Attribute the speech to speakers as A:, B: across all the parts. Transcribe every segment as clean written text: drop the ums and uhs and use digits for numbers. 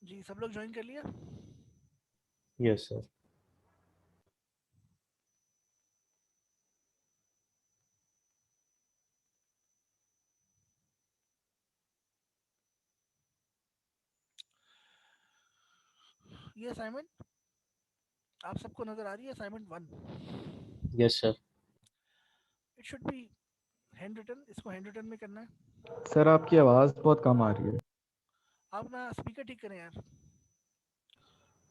A: जी सब लोग ज्वाइन कर लिया?
B: Yes sir.
A: ये असाइनमेंट आप सबको नजर आ रही है? Assignment 1
B: yes sir.
A: It should be handwritten. इसको हैंड रिटन में करना है।
C: सर आपकी आवाज़ बहुत कम आ रही है।
A: आप ना स्पीकर ठीक करें यार।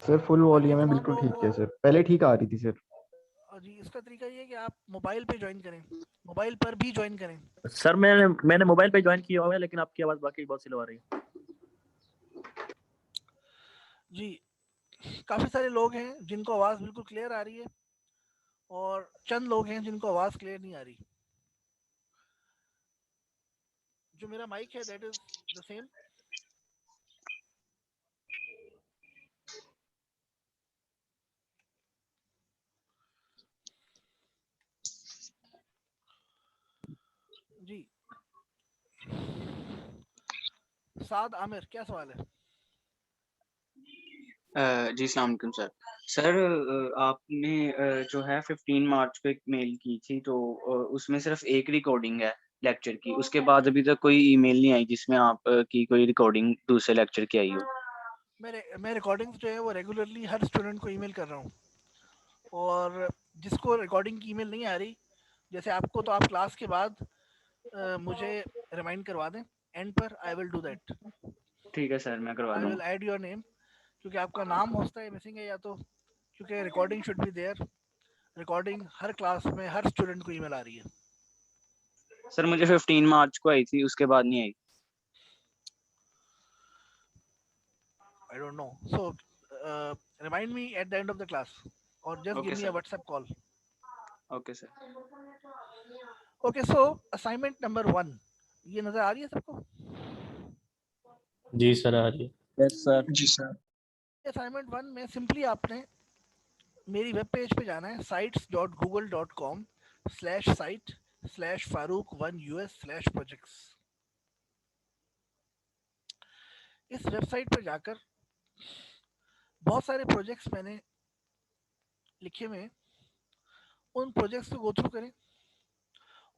C: सर फुल
A: बाकी
C: वॉल्यूम है,
A: तमाम
C: बिल्कुल
A: लोगों
C: ठीक
A: को
C: है सर, पहले ठीक आ रही थी सर।
A: जी इसका तरीका ये है कि आप मोबाइल पे ज्वाइन करें, मोबाइल पर भी ज्वाइन करें।
D: सर मैंने मोबाइल पे ज्वाइन किया हुआ है, लेकिन आपकी आवाज बाकी बहुत स्लो आ रही है।
A: जी काफ़ी सारे लोग हैं जिनको आवाज़ बिल्कुल क्लियर आ रही है और चंद लोग हैं जिनको आवाज़ क्लियर नहीं आ रही। जो मेरा माइक है दैट इज़ द सेम। जी साद आमिर क्या सवाल है?
E: जी अस्सलाम वालेकुम सर। सर आपने जो है 15 मार्च को एक मेल की थी, तो उसमें सिर्फ एक रिकॉर्डिंग है लेक्चर की। उसके बाद अभी तक कोई ईमेल नहीं आई जिसमें आप की कोई रिकॉर्डिंग दूसरे लेक्चर की आई हो।
A: मैं रिकॉर्डिंग्स जो है वो रेगुलरली हर स्टूडेंट को ईमेल कर रहा हूँ, और जिसको रिकॉर्डिंग की ईमेल नहीं आ रही, जैसे आपको, तो आप क्लास के बाद मुझे रिमाइंड करवा दें एंड पर। I will do that.
E: ठीक है सर, मैं करवा
A: आई विल
E: दूंगा।
A: ऐड योर नेम, क्योंकि आपका नाम हो सकता है मिसिंग है, या तो क्योंकि recording should be there. Recording हर क्लास में हर स्टूडेंट को ईमेल आ रही है।
E: सर मुझे 15 मार्च को आई थी, उसके बाद नहीं आई।
A: I don't know, so remind me at the end of the class, और just give
E: okay
A: me a
E: sir.
A: WhatsApp call.
E: Okay sir.
A: Okay, so assignment number 1 ये नज़र आ रही है सबको?
B: जी सर आ रही है।
D: Yes sir.
F: जी सर।
A: असाइनमेंट 1 में सिंपली आपने मेरी वेब पेज पे जाना है, sites.google.com/site/farouk1us/projects। इस वेबसाइट पर जाकर बहुत सारे प्रोजेक्ट्स मैंने लिखे हुए हैं, उन प्रोजेक्ट्स को गो थ्रू करें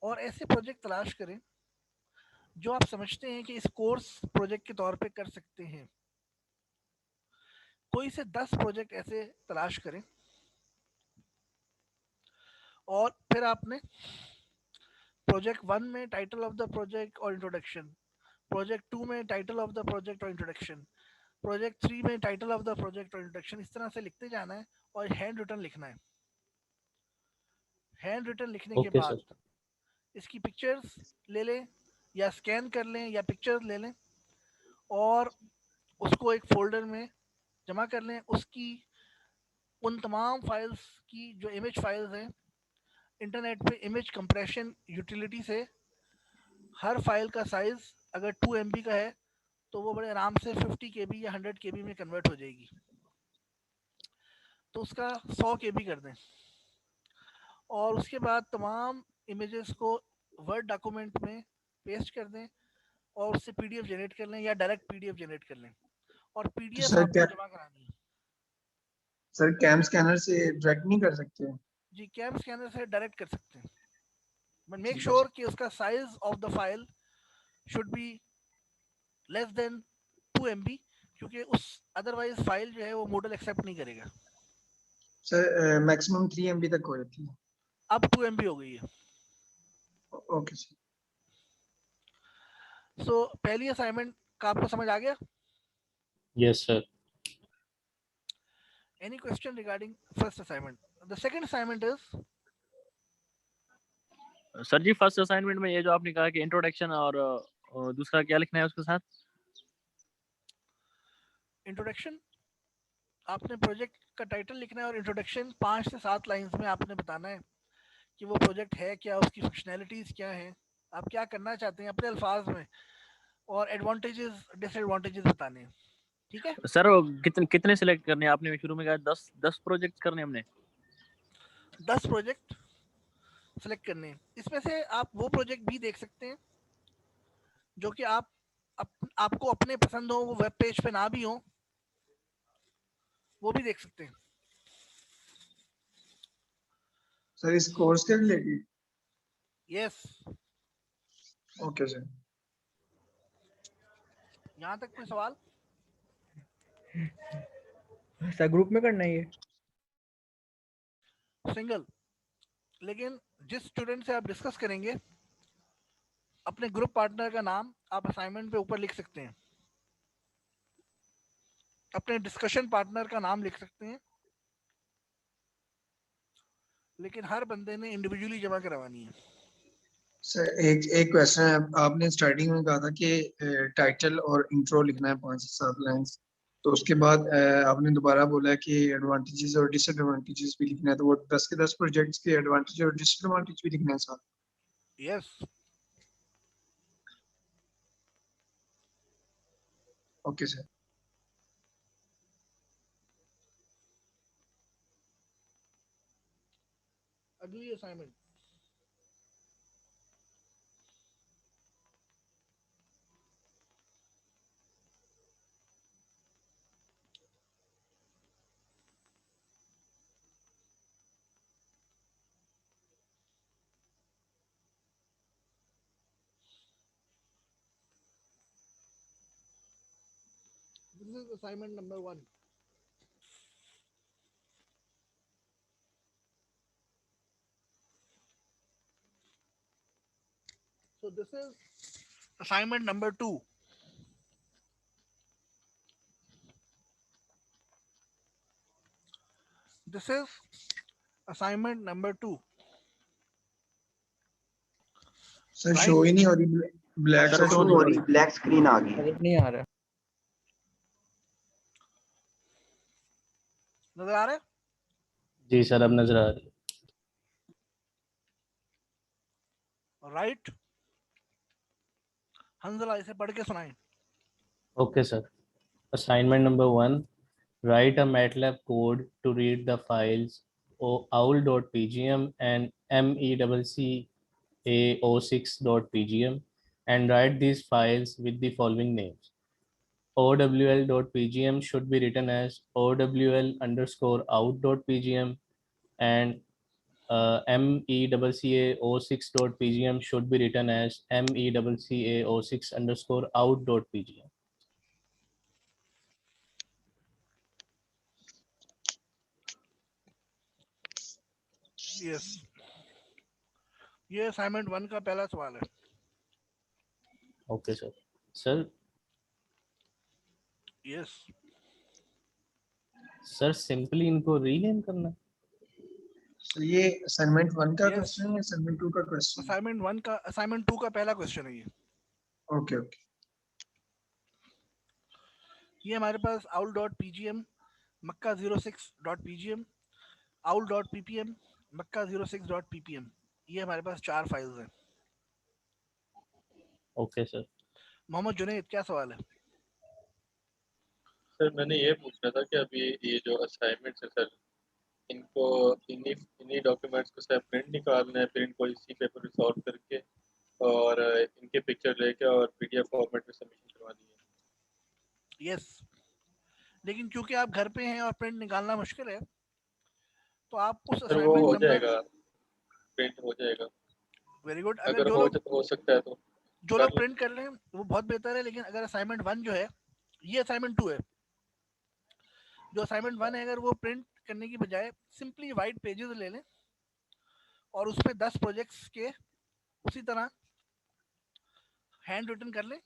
A: और ऐसे प्रोजेक्ट तलाश करें जो आप समझते हैं कि इस कोर्स प्रोजेक्ट के तौर पे कर सकते हैं। कोई से 10 प्रोजेक्ट ऐसे तलाश करें, और फिर आपने प्रोजेक्ट 1 में टाइटल ऑफ द प्रोजेक्ट और इंट्रोडक्शन, प्रोजेक्ट 2 में टाइटल ऑफ द प्रोजेक्ट और इंट्रोडक्शन, प्रोजेक्ट 3 में टाइटल ऑफ द प्रोजेक्ट और इंट्रोडक्शन, इस तरह से लिखते जाना है और हैंड रिटन लिखना है। हैंड रिटन लिखने के
B: ओके
A: बाद
B: सर।
A: इसकी पिक्चर्स ले लें या स्कैन कर लें या पिक्चर्स ले लें और उसको एक फ़ोल्डर में जमा कर लें। उसकी उन तमाम फाइल्स की जो इमेज फाइल्स हैं, इंटरनेट पे इमेज कंप्रेशन यूटिलिटी से हर फाइल का साइज़ अगर 2 MB का है तो वो बड़े आराम से 50 KB या 100 KB में कन्वर्ट हो जाएगी। तो उसका 100 KB कर दें, और उसके बाद तमाम इमेजेस को वर्ड डॉक्यूमेंट में पेस्ट कर दें और उससे PDF जनरेट कर लें या डायरेक्ट PDF जनरेट कर लें, और
F: तो
A: PDF
F: सर
A: आपको जमा करानी है।
F: कैम स्कैनर से डायरेक्ट नहीं कर सकते?
A: जी कैम स्कैनर से डायरेक्ट कर सकते हैं, बट मेक
F: ठीक है
A: श्योर
F: सर।
A: कि उसका size of the file should be less than 2 MB, क्योंकि उस अदरवाइज फाइल जो है वो मॉडल एक्सेप्ट नहीं करेगा।
F: सर मैक्सिमम 3 MB तक हो जाती है।
A: अब 2 MB हो गई है।
F: Okay sir.
A: सो पहली असाइनमेंट का आपको समझ आ गया?
B: Yes sir.
A: Any question regarding first assignment? The second assignment is
D: sir ji first assignment में ये जो आपने कहा कि इंट्रोडक्शन और दूसरा क्या लिखना है उसके साथ?
A: इंट्रोडक्शन। आपने प्रोजेक्ट का टाइटल लिखना है और इंट्रोडक्शन 5 से 7 लाइंस में आपने बताना है कि वो प्रोजेक्ट है क्या, उसकी फंक्शनैलिटीज़ क्या हैं, आप क्या करना चाहते हैं अपने अल्फाज में, और एडवांटेजेस डिसएडवांटेजेस बताने हैं। ठीक है?
D: सर कितने कितने सिलेक्ट करने हैं? आपने शुरू में कहा 10 प्रोजेक्ट करने हमने।
A: 10 प्रोजेक्ट सेलेक्ट करने हैं। इसमें से आप वो प्रोजेक्ट भी देख सकते हैं जो कि आपको अपने पसंद हो, वो वेब पेज पे ना भी हो, वो भी देख सकते हैं।
F: सर इस कोर्स के रिलेटेड?
A: Yes,
F: okay sir.
A: यहाँ तक कोई सवाल?
G: सर ग्रुप में करना है ये?
A: सिंगल, लेकिन जिस स्टूडेंट से आप डिस्कस करेंगे अपने ग्रुप पार्टनर का नाम आप असाइनमेंट पे ऊपर लिख सकते हैं, अपने डिस्कशन पार्टनर का नाम लिख सकते हैं, लेकिन हर बंदे ने इंडिविजुअली जमा करवानी है।
F: सर एक क्वेश्चन है, आपने स्टार्टिंग में कहा था कि टाइटल और इंट्रो लिखना है 5 से 7 लाइंस, तो उसके बाद आपने दोबारा बोला कि एडवांटेजेस और डिसएडवांटेजेस भी लिखना है, तो वो 10 के 10 प्रोजेक्ट्स के एडवांटेज और डिसएडवांटेज भी लिखना है साथ?
A: Yes,
F: okay sir.
A: अगली assignment. This is assignment number 1. So this is assignment number 2. This is assignment number 2.
F: Sir
A: Right.
F: Show ही नहीं हो रही, ब्लैक
H: सर
F: सा
H: शो
F: शो
H: हो रही, ब्लैक स्क्रीन आ गई।
G: नजर नहीं आ रहा।
A: नजर आ रहा है?
B: जी सर, अब नजर आ रही है।
A: राइट, हंजला इसे पढ़ के सुनाएं।
B: Okay, sir. Assignment number 1. Write a MATLAB code to read the files owl.pgm and mecca06.pgm and write these files with the following names. owl.pgm should be written as owl_out.pgm and mecca06.pgm should be written as mecca06_out.pgm.
A: Yes, ये assignment 1 का पहला सवाल है।
B: Okay, sir. Sir,
A: yes,
B: sir simply इनको rename करना है।
F: Sir ये assignment 1 का
A: Yes.
F: क्वेश्चन है या असाइनमेंट 2 का क्वेश्चन?
A: असाइनमेंट 1 का, असाइनमेंट 2 का पहला क्वेश्चन है ये।
F: Okay okay.
A: ये हमारे पास owl.pgm, mecca06.pgm, owl.ppm, mecca06.ppm, ये हमारे पास 4 फाइल्स हैं।
B: Okay sir.
A: मोहम्मद जुनैद, क्या सवाल है?
I: सर मैंने ये पूछना था कि अभी ये जो असाइनमेंट्स है सर, इनको इन्हीं डॉक्यूमेंट्स को सर प्रिंट निकालना है, फिर इनको इसी पेपर में सॉल्व करके और इनके पिक्चर लेके और पीडीएफ फॉर्मेट में सबमिशन करवानी है।
A: यस, लेकिन क्योंकि आप घर पे हैं और प्रिंट निकालना मुश्किल है, तो आप उस
I: सर वो
A: असाइनमेंट
I: हो
A: नंबर,
I: जाएगा, प्रिंट हो जाएगा।
A: वेरी गुड,
I: अगर
A: अगर
I: हो सकता है तो
A: जो
I: कर
A: लोग
I: लें।
A: प्रिंट कर लें वो बहुत बेहतर है, लेकिन अगर असाइनमेंट 1 जो है, ये असाइनमेंट 2 है, जो असाइनमेंट 1 है अगर वो प्रिंट करने की बजाय सिंपली वाइट पेजेस ले लें और उस पे 10 प्रोजेक्ट्स के उसी तरह हैंड रिटन कर लें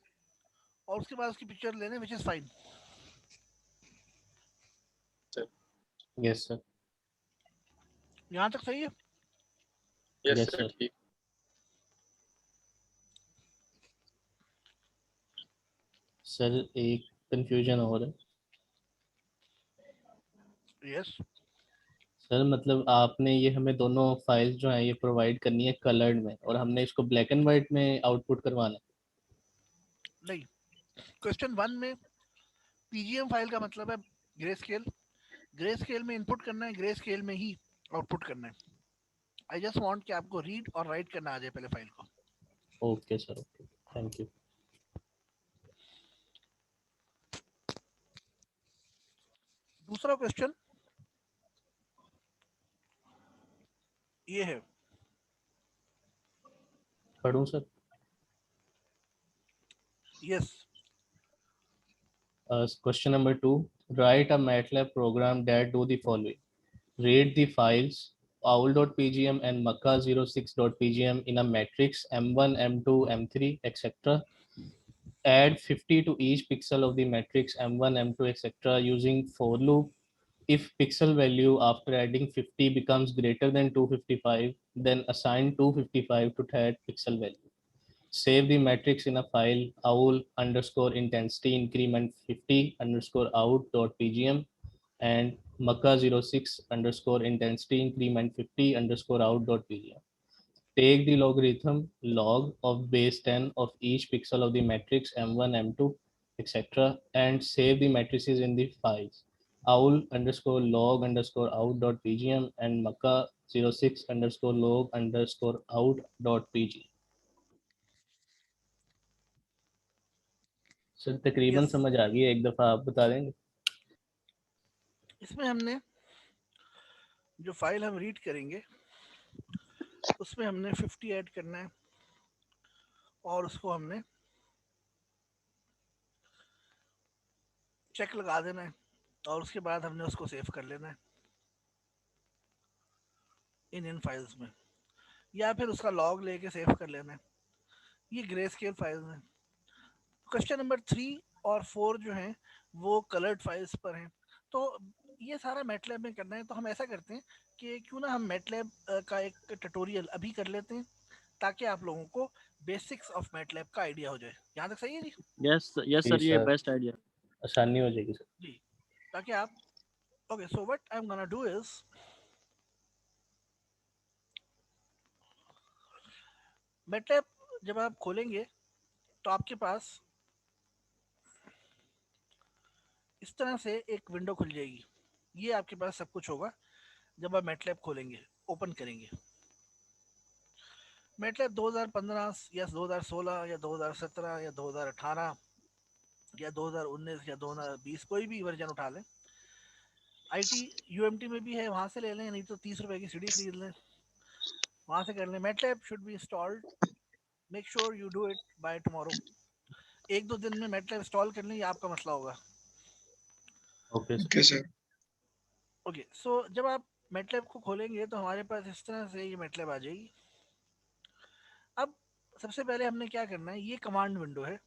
A: और उसके बाद उसकी पिक्चर ले लें, which is fine.
B: Yes sir.
A: यहाँ तक सही है?
I: Yes
B: Yes,
I: sir,
B: sir.
I: ठीक।
B: सर एक कंफ्यूजन और है।
A: यस,
B: सर मतलब आपने ये हमें दोनों फाइल्स जो हैं ये प्रोवाइड करनी है कलर्ड में और हमने इसको ब्लैक एंड वाइट में आउटपुट करवाना है।
A: नहीं, क्वेश्चन 1 में पीजीएम फाइल का मतलब है ग्रे स्केल, ग्रे स्केल में इनपुट करना है, ग्रे स्केल में ही आउटपुट करना है। आई जस्ट वांट कि आपको रीड और राइट करना आ जाए पहले फाइल को।
B: Okay sir, okay, thank you.
A: दूसरा क्वेश्चन ये है,
B: पढ़ूं sir?
A: Yes
B: Question number 2. Write a MATLAB program that do the following. Read the files owl.pgm and maca06.pgm in a matrix m1, m2, m3, etc. Add 50 to each pixel of the matrix m1, m2, etc. using for loop. If pixel value after adding 50 becomes greater than 255, then assign 255 to that pixel value. Save the matrix in a file owl underscore intensity increment 50 underscore out.pgm and maca06 underscore intensity increment 50 underscore out.pgm. Take the logarithm log of base 10 of each pixel of the matrix m1, m2, etc. and save the matrices in the files owl underscore log underscore out.pgm and maca06 underscore log underscore out.pgm. Sir तकरीबन
A: Yes.
B: समझ आ गई है, एक दफा आप बता देंगे?
A: इसमें हमने जो फाइल हम रीड करेंगे उसमें हमने 50 ऐड करना है और उसको हमने चेक लगा देना है और उसके बाद हमने उसको सेव कर लेना है इन फाइल्स में, या फिर उसका लॉग लेके सेव कर लेना है। ये ग्रे स्केल फाइल्स हैं। क्वेश्चन नंबर 3 और 4 जो हैं वो कलर्ड फाइल्स पर हैं। तो ये सारा मैटलैब में करना है, तो हम ऐसा करते हैं कि क्यों ना हम मैटलैब का एक ट्यूटोरियल अभी कर लेते हैं ताकि आप लोगों को बेसिक्स ऑफ मैटलैब का आइडिया हो जाए। यहाँ तक सही है जी?
D: यस यस
B: जी
D: सर, ये
B: सर,
D: बेस्ट आइडिया।
B: आसानी हो जाएगी सर
A: जी, ताकि आप okay. So what I am gonna do is MATLAB जब आप खोलेंगे तो आपके पास इस तरह से एक विंडो खुल जाएगी। ये आपके पास सब कुछ होगा जब आप मैटलैब खोलेंगे, ओपन करेंगे। मैटलैब 2015 या 2016 या 2017 या 2018 या 2019 या 2020 कोई भी वर्जन उठा लें। आईटी यूएमटी में भी है, वहां से ले लें, नहीं तो 30 रुपए की सीडी खरीद लें, वहां से कर लें। MATLAB should be installed, make sure you do it by tomorrow. 1-2 दिन में मैटलैब इंस्टॉल कर लें, ये आपका मसला होगा।
B: Okay
F: okay sir.
A: ओके, सो जब आप मैटलैब को खोलेंगे तो हमारे पास इस तरह से ये मैटलैब आ जाएगी। अब सबसे पहले हमने क्या करना है, ये कमांड विंडो है,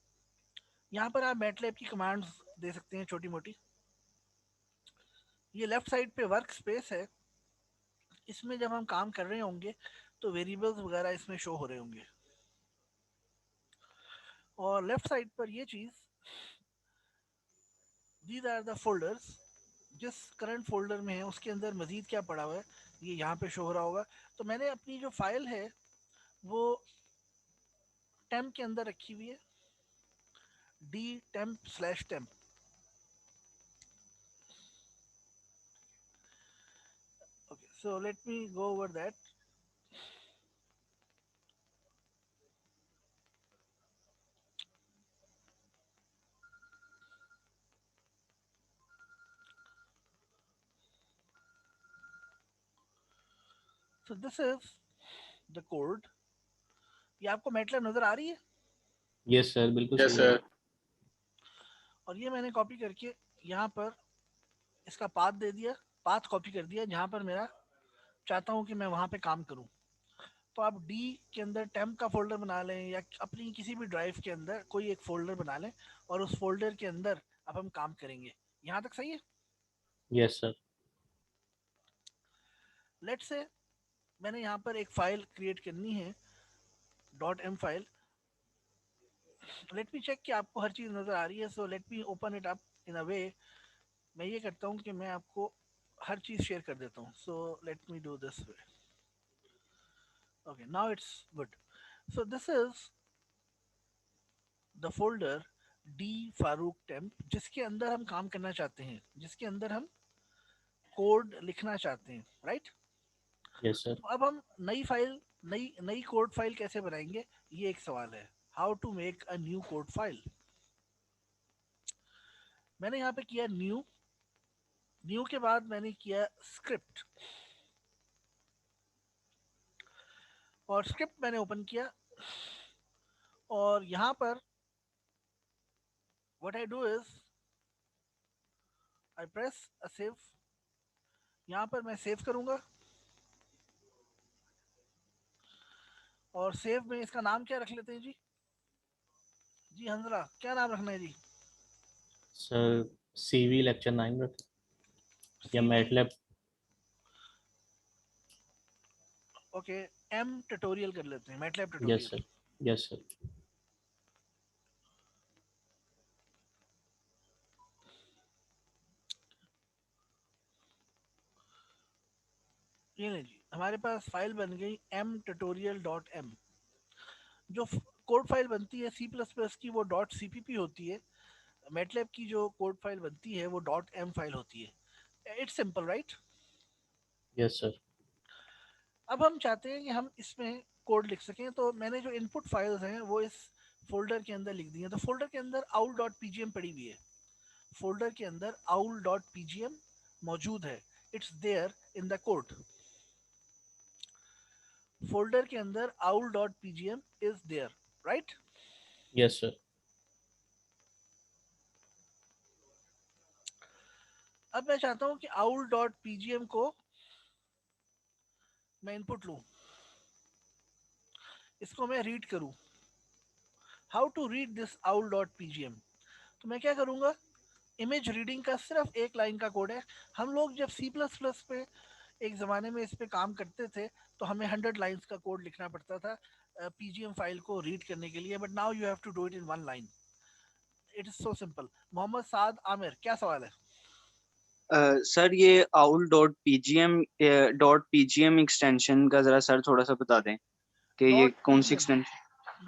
A: यहाँ पर आप मैटलैब की कमांड्स दे सकते हैं छोटी मोटी। ये लेफ्ट साइड पे वर्क स्पेस है, इसमें जब हम काम कर रहे होंगे तो वेरिएबल्स वगैरह इसमें शो हो रहे होंगे। और लेफ्ट साइड पर ये चीज़, दीज आर द फोल्डर्स, जिस करंट फोल्डर में है उसके अंदर मजीद क्या पड़ा हुआ है ये यहाँ पे शो हो रहा होगा। तो मैंने अपनी जो फाइल है वो टेम्प के अंदर रखी हुई है, d temp/temp। okay, so let me go over that। so this is the code। ये आपको मैटलैब नजर आ रही है?
B: यस सर, बिल्कुल
I: यस
B: सही है।
I: सर।
A: और ये मैंने कॉपी करके यहाँ पर इसका पाथ दे दिया, पाथ कॉपी कर दिया जहाँ पर मेरा चाहता हूँ कि मैं वहाँ पे काम करूँ। तो आप डी के अंदर टेम्प का फोल्डर बना लें या अपनी किसी भी ड्राइव के अंदर कोई एक फोल्डर बना लें और उस फोल्डर के अंदर अब हम काम करेंगे। यहाँ तक सही है?
B: Yes sir.
A: लेट्स से मैंने यहाँ पर एक फाइल क्रिएट करनी है, .m file. Let me check कि आपको हर चीज़ नज़र आ रही है। So let me open it up in a way. मैं ये करता हूँ कि मैं आपको हर चीज़ शेयर कर देता हूँ। सो let me do this way. Okay, now it's good. So this is the folder D Farooq temp, जिसके अंदर हम काम करना चाहते हैं, जिसके अंदर हम कोड लिखना चाहते हैं, राइट?
B: Yes sir.
A: तो अब हम नई फाइल, नई नई कोड फाइल कैसे बनाएंगे, ये एक सवाल है। How to make a new code file. मैंने यहाँ पे किया न्यू न्यू के बाद मैंने किया स्क्रिप्ट, और स्क्रिप्ट मैंने ओपन किया, और यहाँ पर what I do is I press a save. यहाँ पर मैं सेव करूँगा, और सेव में इसका नाम क्या रख लेते हैं जी? जी हंसला, क्या नाम रखना है जी?
B: सर CV लेक्चर 9 रख या
A: CV,
B: MATLAB.
A: Okay, M tutorial कर लेते हैं, MATLAB
B: yes
A: tutorial.
B: Sir, yes sir.
A: ये नहीं जी, हमारे पास फाइल बन गई mtutorial.m। जो कोड फाइल बनती है C++ की वो .cpp होती है, मैटलैब की जो कोड फाइल बनती है वो .m फाइल होती है। It's simple right.
B: Yes sir.
A: अब हम चाहते हैं कि हम इसमें कोड लिख सकें, तो मैंने जो इनपुट फाइल्स हैं वो इस फोल्डर के अंदर लिख दी हैं। तो फोल्डर के अंदर aul.pgm पड़ी हुई है, फोल्डर के अंदर aul.pgm मौजूद है, it's there in the code. Folder के अंदर aul.pgm is there right.
B: Yes sir.
A: अब मैं चाहता हूं कि aul.pgm को मैं इनपुट लूं, इसको मैं रीड करूं। How to read this aul.pgm? तो मैं क्या करूंगा, इमेज रीडिंग का सिर्फ एक लाइन का कोड है। हम लोग जब C++ पे एक ज़माने में इस पे काम करते थे तो हमें 100 लाइंस का कोड लिखना पड़ता था पीजीएम फाइल को रीड करने के लिए, but now you have to do it in one line. It is so simple. Mohammad Saad Aamir, क्या सवाल है?
E: सर ये aul.pgm एक्सटेंशन का जरा सर थोड़ा सा बता दें कि ये कौन सी एक्सटेंशन?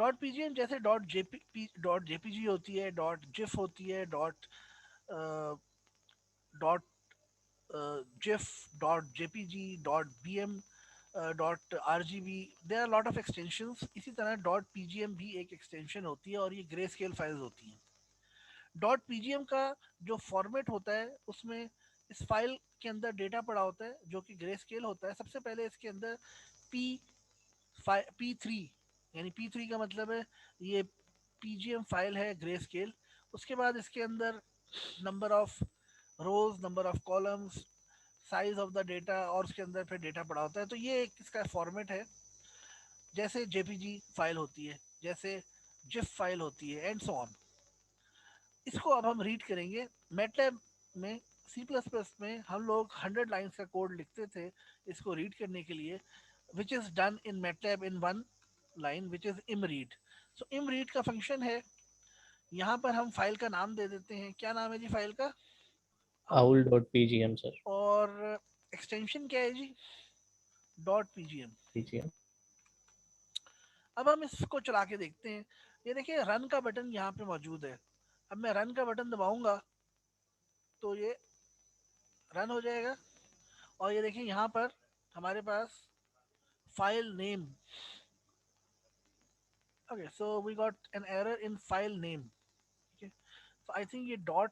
A: .pgm जैसे .jpg होती है, .gif होती है, .gif, .jpg, .bm, .rgb, there are lot of extensions. इसी तरह .pgm भी एक एक्सटेंशन होती है, और ये ग्रे स्केल फाइल्स होती हैं। .pgm का जो फॉर्मेट होता है उसमें इस फाइल के अंदर डेटा पड़ा होता है जो कि ग्रे स्केल होता है। सबसे पहले इसके अंदर P3, यानी P3 का मतलब है ये pgm फाइल है ग्रे स्केल। उसके बाद इसके अंदर number of rose, number of columns, size of the data, और उसके अंदर फिर डेटा पड़ा होता है। तो ये एक इसका फॉर्मेट है, जैसे जेपीजी फाइल होती है, जैसे जिफ फाइल होती है, एंड सो ऑन। इसको अब हम रीड करेंगे। मैटलैब में, C++ में हम लोग 100 लाइंस का कोड लिखते थे इसको रीड करने के लिए, which is done in MATLAB in one line, which is imread। So imread का फंक्शन है, यहाँ पर हम फाइल का नाम दे देते हैं। क्या नाम है जी फाइल का?
B: aul.pgm sir.
A: और एक्सटेंशन क्या है जी? .pgm।
B: pgm।
A: अब हम इसको चला के देखते हैं। ये देखिए रन का बटन यहाँ पे मौजूद है। अब मैं रन का बटन दबाऊंगा तो ये रन हो जाएगा, और ये देखिए यहाँ पर हमारे पास file name. Okay, so we got an error in file name. ठीक है, तो आई थिंक ये डॉट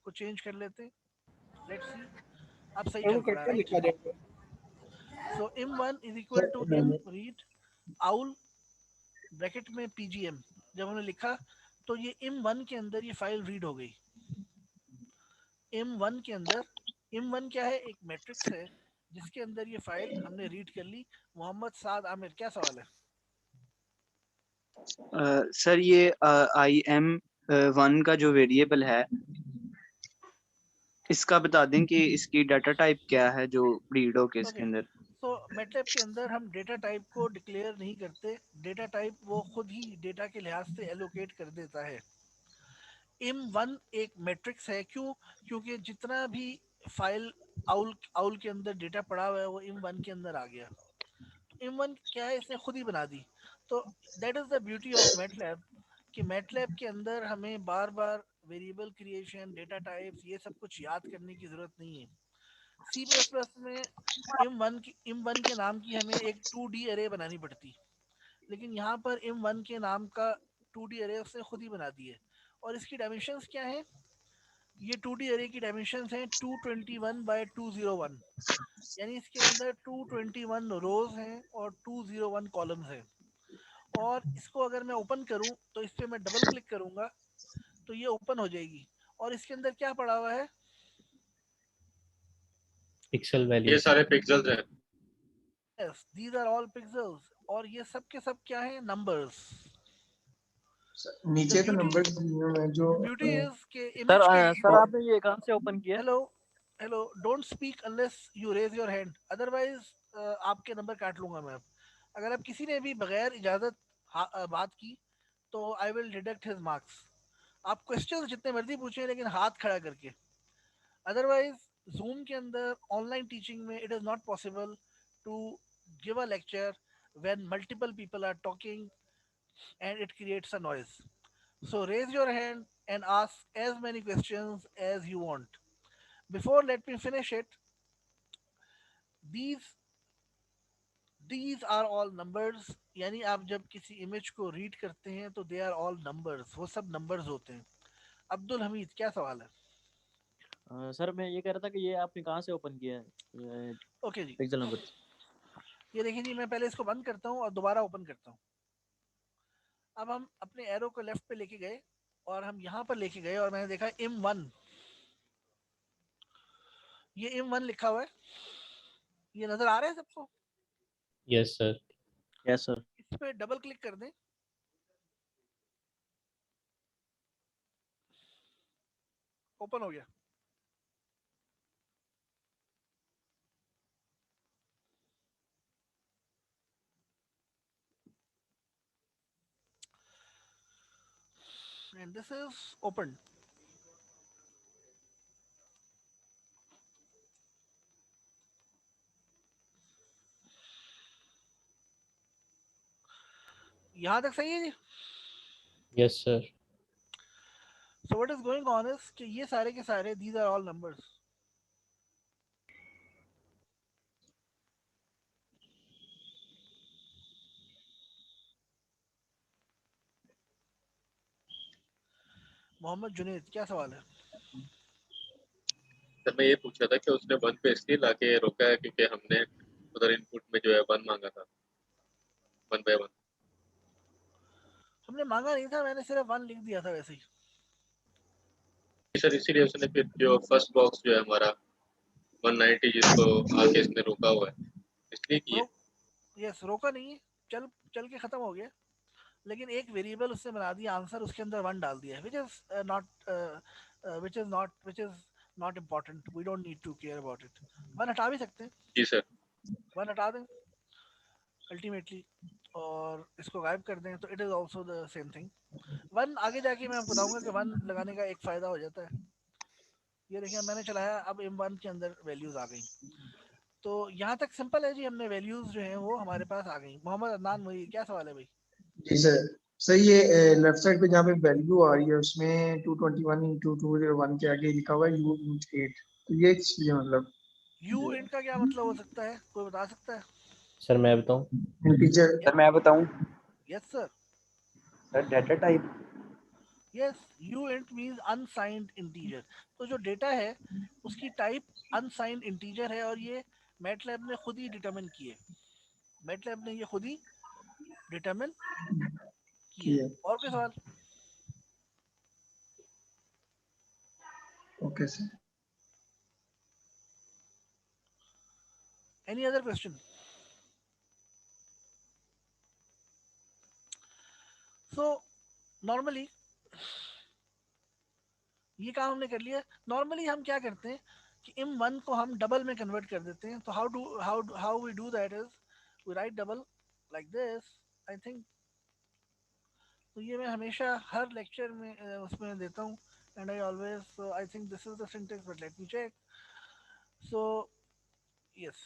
A: को चेंज कर लेते हैं। लेट्स सी, अब सही चल पड़ा राइट।
G: लिखा जाएगा।
A: So im1 is equal to imread aul bracket में pgm। जब हमने लिखा तो ये im1 के अंदर ये फाइल रीड हो गई। im1 के अंदर, im1 क्या है? एक मैट्रिक्स है जिसके अंदर ये फाइल हमने रीड कर ली। मोहम्मद साद आमिर, क्या सवाल है?
E: सर ये im1 का जो वेरिएबल है इसका बता दें कि इसकी डाटा टाइप क्या है जो रीड हो के इसके
A: ओके,
E: अंदर।
A: सो मैटलैब के अंदर हम डेटा टाइप को डिक्लेयर नहीं करते, डेटा टाइप वो खुद ही डेटा के लिहाज से एलोकेट कर देता है। im1 एक मैट्रिक्स है, क्यों? क्योंकि जितना भी फाइल आउल के अंदर डेटा पड़ा हुआ है वो im1 के अंदर आ गया। im1 क्या है, इसने खुद ही बना दी। तो that is the beauty of MATLAB, कि मैटलैब के अंदर हमें बार बार वेरिएबल क्रिएशन, डेटा टाइप्स, ये सब कुछ याद करने की जरूरत नहीं है। C++ में im1 के नाम की हमें एक 2D अरे बनानी पड़ती, लेकिन यहाँ पर im1 के नाम का 2D अरे उसने खुद ही बना दी है। और इसकी डायमेंशंस क्या है? ये 2D अरे की डायमेंशंस हैं 221 बाय 201, यानी इसके अंदर 221 रोज हैं और 201 कॉलम्स हैं। और इसको अगर मैं ओपन करूं तो इस पर मैं डबल क्लिक करूंगा तो ये ओपन हो जाएगी। और इसके अंदर क्या पड़ा हुआ है?
B: पिक्सल
I: ये
B: वैल्यू।
I: सारे पिक्सेल्स हैं।
A: Yes, these are all pixels. और ये सब के सब क्या है? नंबर्स।
F: नीचे तो
A: beauty-
F: नंबर दिए हुए हैं जो
A: ब्यूटी इज के
D: सर
A: इमेज के
D: सर आपने ये कहाँ से ओपन किया?
A: Hello, don't speak unless you raise your hand, otherwise आपके नंबर काट लूंगा मैं। अगर आप किसी ने भी बगैर इजाजत बात की तो I will deduct his marks. आप क्वेश्चंस जितने मर्जी पूछें लेकिन हाथ खड़ा करके, अदरवाइज जूम के अंदर ऑनलाइन टीचिंग में it is not possible to give a lecture when multiple people are talking and it creates a noise. So raise your hand and ask as many questions as you want. Before, let me finish it. These these are all numbers, यानी आप जब किसी image को read करते हैं तो they are all numbers, वो सब नंबर्स होते हैं। अब्दुल हमीद, क्या सवाल है?
D: सर मैं ये कह रहा था कि ये आपने कहाँ से ओपन किया है
A: ओके जी,
D: पिक्सल नंबर?
A: ये देखिए जी, मैं पहले इसको बंद करता हूँ और दोबारा ओपन करता हूँ। अब हम अपने एरो को लेफ्ट पे लेके गए और हम यहाँ पर लेके गए और मैंने देखा M1, ये M1 लिखा हुआ है, ये नजर आ रहा है सबको?
B: Yes sir.
D: Yes sir.
A: इस पे डबल क्लिक कर दें, ओपन हो गया। And this is opened. यहाँ तक सही है जी?
B: Yes sir.
A: So what is going on is कि ये सारे के सारे these are all numbers. Mohammad Junaid, क्या सवाल है?
I: सर मैं ये पूछा था कि उसने 1 पे इसलिए लाके रोका है क्योंकि हमने उधर इनपुट में जो है 1 मांगा था, 1 by 1।
A: हमने मांगा नहीं था, मैंने सिर्फ 1 लिख दिया था वैसे ही।
I: सर इसीलिए उसने फिर जो फर्स्ट बॉक्स जो है हमारा 190 जिसको आगे इसने रोका हुआ है इसलिए किया।
A: यस, रोका नहीं है, चल चल के खत्म हो गया, लेकिन एक वेरिएबल उसने बना दिया आंसर, उसके अंदर 1 डाल दिया है, which is not important. We don't need to care about it. 1 हटा भी सकते हैं,
I: जी सर।
A: 1 हटा दें अल्टीमेटली और इसको गायब कर दें तो it is also the same thing. 1 आगे जाके मैं आपको बताऊंगा कि 1 लगाने का एक फायदा हो जाता है। ये देखिए मैंने चलाया, अब M1 के अंदर वैल्यूज आ गई। तो यहाँ तक सिंपल है जी, हमने वैल्यूज जो हैं वो हमारे पास आ गई। मोहम्मद अदनान मोई, क्या सवाल है भाई?
F: जी सर। सर ये लेफ्ट साइड पे जहाँ पे वैल्यू आ रही है उसमें 221 into 201 के आगे लिखा हुआ है U8, तो ये किस लिए मतलब?
A: यू इंट का क्या मतलब हो सकता है, कोई बता सकता है?
B: सर मैं बताऊं?
F: इंटीजर।
H: सर मैं बताऊं?
A: Yes sir.
H: Sir data type.
A: Yes, you int means unsigned integer. तो जो डेटा है उसकी टाइप अनसाइंड इंटीजर है और ये मैटलैब ने खुद ही डिटरमिन की है। मैटलैब ने ये खुद ही डिटरमिन की है। और कोई सवाल?
F: Okay sir.
A: Any other question? So normally ये काम हमने कर लिया। नॉर्मली हम क्या करते हैं कि M1 को हम डबल में कन्वर्ट कर देते हैं। तो how we do that is we write double like this, I think. तो ये मैं हमेशा हर लेक्चर में उसमें देता हूँ and I always, I think this is the syntax but let me check. So yes,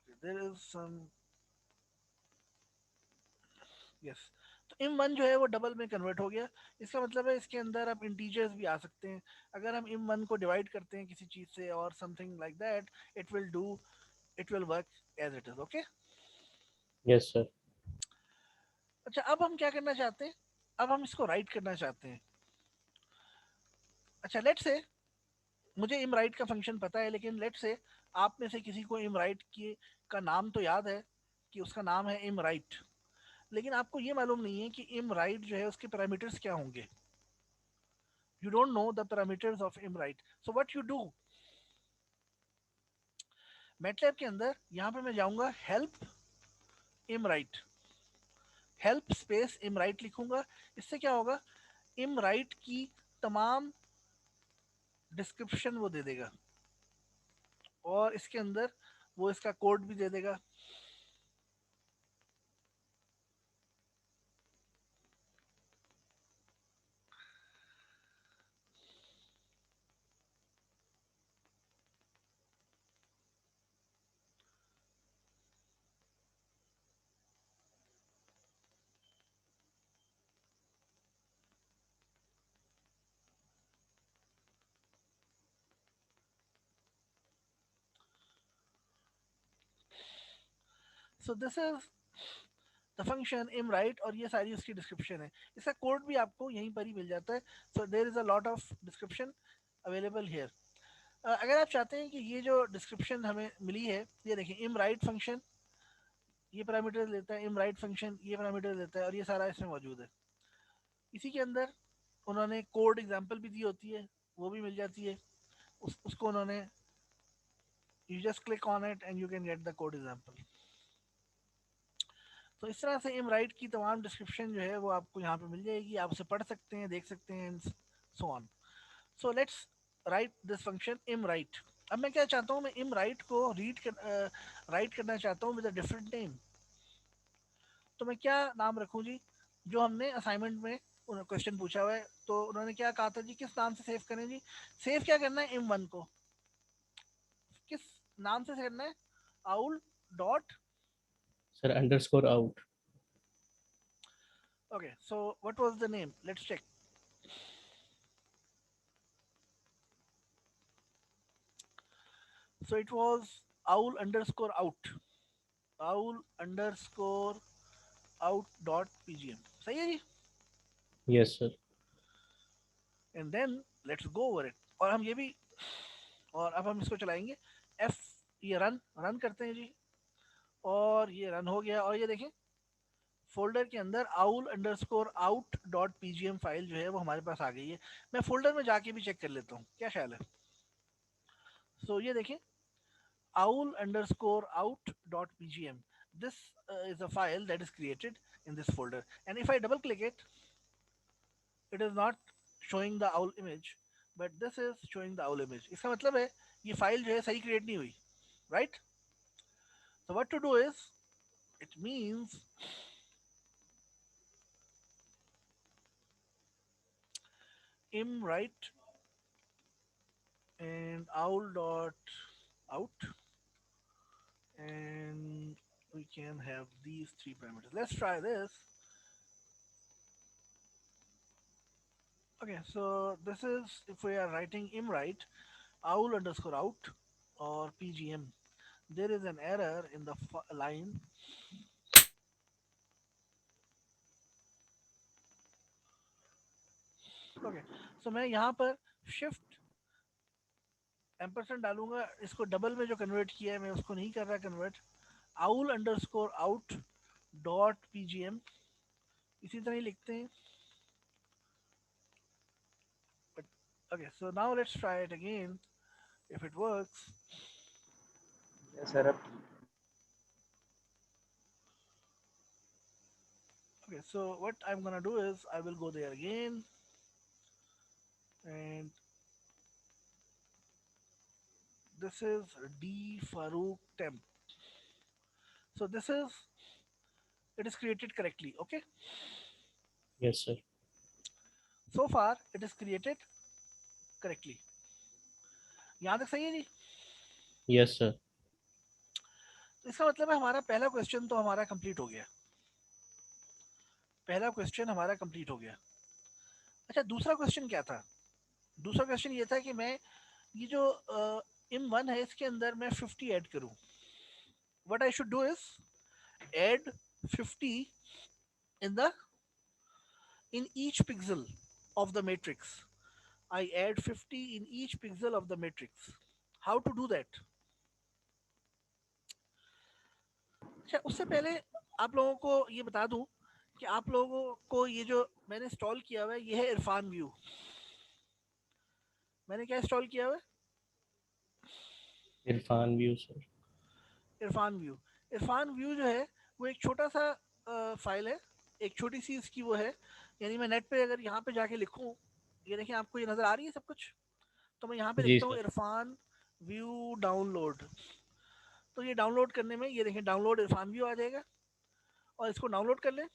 A: there is some, yes. तो M1 जो है वो डबल में कन्वर्ट हो गया। इसका मतलब है इसके अंदर अब इंटीजर्स भी आ सकते हैं। अगर हम M1 को डिवाइड करते हैं किसी चीज से और something like that, it will work as it is. Okay?
B: Yes sir.
A: अच्छा, अब हम क्या करना चाहते हैं? अब हम इसको राइट करना चाहते हैं। अच्छा लेट से मुझे imWrite का फंक्शन पता है, लेकिन लेट से आप में से किसी को imWrite की का नाम तो याद है कि उसका नाम है imWrite, लेकिन आपको ये मालूम नहीं है कि imWrite जो है उसके पैरामीटर्स क्या होंगे. You don't know the parameters of imWrite. So what you do, MATLAB के अंदर यहाँ पे मैं जाऊँगा help imWrite, help space imWrite लिखूंगा. इससे क्या होगा, imWrite की तमाम डिस्क्रिप्शन वो दे देगा और इसके अंदर वो इसका कोड भी दे देगा. So this is the function imWrite और ये सारी उसकी डिस्क्रिप्शन है. इसका कोड भी आपको यहीं पर ही मिल जाता है. So there is a lot of description available here. अगर आप चाहते हैं कि ये जो डिस्क्रिप्शन हमें मिली है, ये देखिए imWrite फंक्शन ये पैरामीटर लेता है, imWrite फंक्शन ये पैरामीटर लेता है और ये सारा इसमें मौजूद है. इसी के अंदर उन्होंने कोड एग्जांपल भी दी होती है, वो भी मिल जाती है. उसको उन्होंने you just click on it and you can get the code example. तो इस तरह से imWrite की तमाम डिस्क्रिप्शन जो है वो आपको यहाँ पे मिल जाएगी. आप उसे पढ़ सकते हैं, देख सकते हैं, so on. So let's write this function imWrite. अब मैं क्या चाहता हूँ, मैं imWrite को राइट करना चाहता हूँ विद अ डिफरेंट नेम. तो मैं क्या नाम रखूँ जी, जो हमने असाइनमेंट में क्वेश्चन पूछा हुआ है. तो उन्होंने क्या कहा था जी, किस नाम से सेव करें जी. सेव क्या करना है, im1 को किस नाम से करना है, owl dot.
B: Sir, underscore out.
A: Okay, so what was the name? Let's check. So it was owl underscore out. Owl underscore out dot pgm. सही है जी.
B: Yes, sir.
A: And then let's go over it. और हम ये भी, और अब हम इसको चलाएंगे. F ये रन करते हैं जी. और ये रन हो गया. और ये देखें फोल्डर के अंदर owl underscore out dot pgm file जो है वो हमारे पास आ गई है. मैं फोल्डर में जाके भी चेक कर लेता हूँ, क्या ख्याल है. So ये देखें owl underscore out dot pgm. This is a file that is created in this folder. And if I double click it, it is not showing the owl image, but this is showing the owl image. इसका मतलब है ये file जो है सही create नहीं हुई, right? So what to do is, it means imWrite and owl dot out, and we can have these three parameters. Let's try this. Okay, so this is if we are writing imWrite owl underscore out or pgm, there is an error in the line. Okay, so मैं यहाँ पर shift ampersand डालूंगा. इसको double में जो convert किया है मैं उसको नहीं कर रहा convert. owl underscore out dot pgm इसी तरह ही लिखते हैं. But okay, so now let's try it again if it works.
H: Yes, sir.
A: Okay, so what I'm gonna do is I will go there again and this is D Farouk temp. So this is, it is created correctly. Okay,
B: Yes, sir.
A: so far it is created correctly. यहाँ तक सही है जी.
B: Yes, sir.
A: इसका मतलब है हमारा पहला question तो हमारा कंप्लीट हो गया. पहला क्वेश्चन हमारा कंप्लीट हो गया. अच्छा, दूसरा क्वेश्चन क्या था. दूसरा क्वेश्चन ये था कि मैं ये जो im1 है इसके अंदर मैं 50 ऐड करूं. What I should do is add 50 in each pixel of the matrix. I add 50 in each pixel of the matrix. How to do that? अच्छा, उससे पहले आप लोगों को ये बता दूं कि आप लोगों को ये जो मैंने इंस्टॉल किया हुआ है ये है इरफान व्यू। मैंने क्या इंस्टॉल किया हुआ है?
B: Irfan view sir.
A: Irfan view. Irfan view जो है वो एक छोटा सा फाइल है, एक छोटी सी इसकी वो है, यानी मैं नेट पे अगर यहाँ पे जाके लिखूं, ये देखिए आपको ये नज़र आ रही है सब कुछ, तो मैं यहाँ पे
B: जी
A: लिखता हूँ
B: सर।
A: Irfan view download. तो ये डाउनलोड करने में ये देखिए डाउनलोड इरफान व्यू आ जाएगा, और इसको डाउनलोड कर लें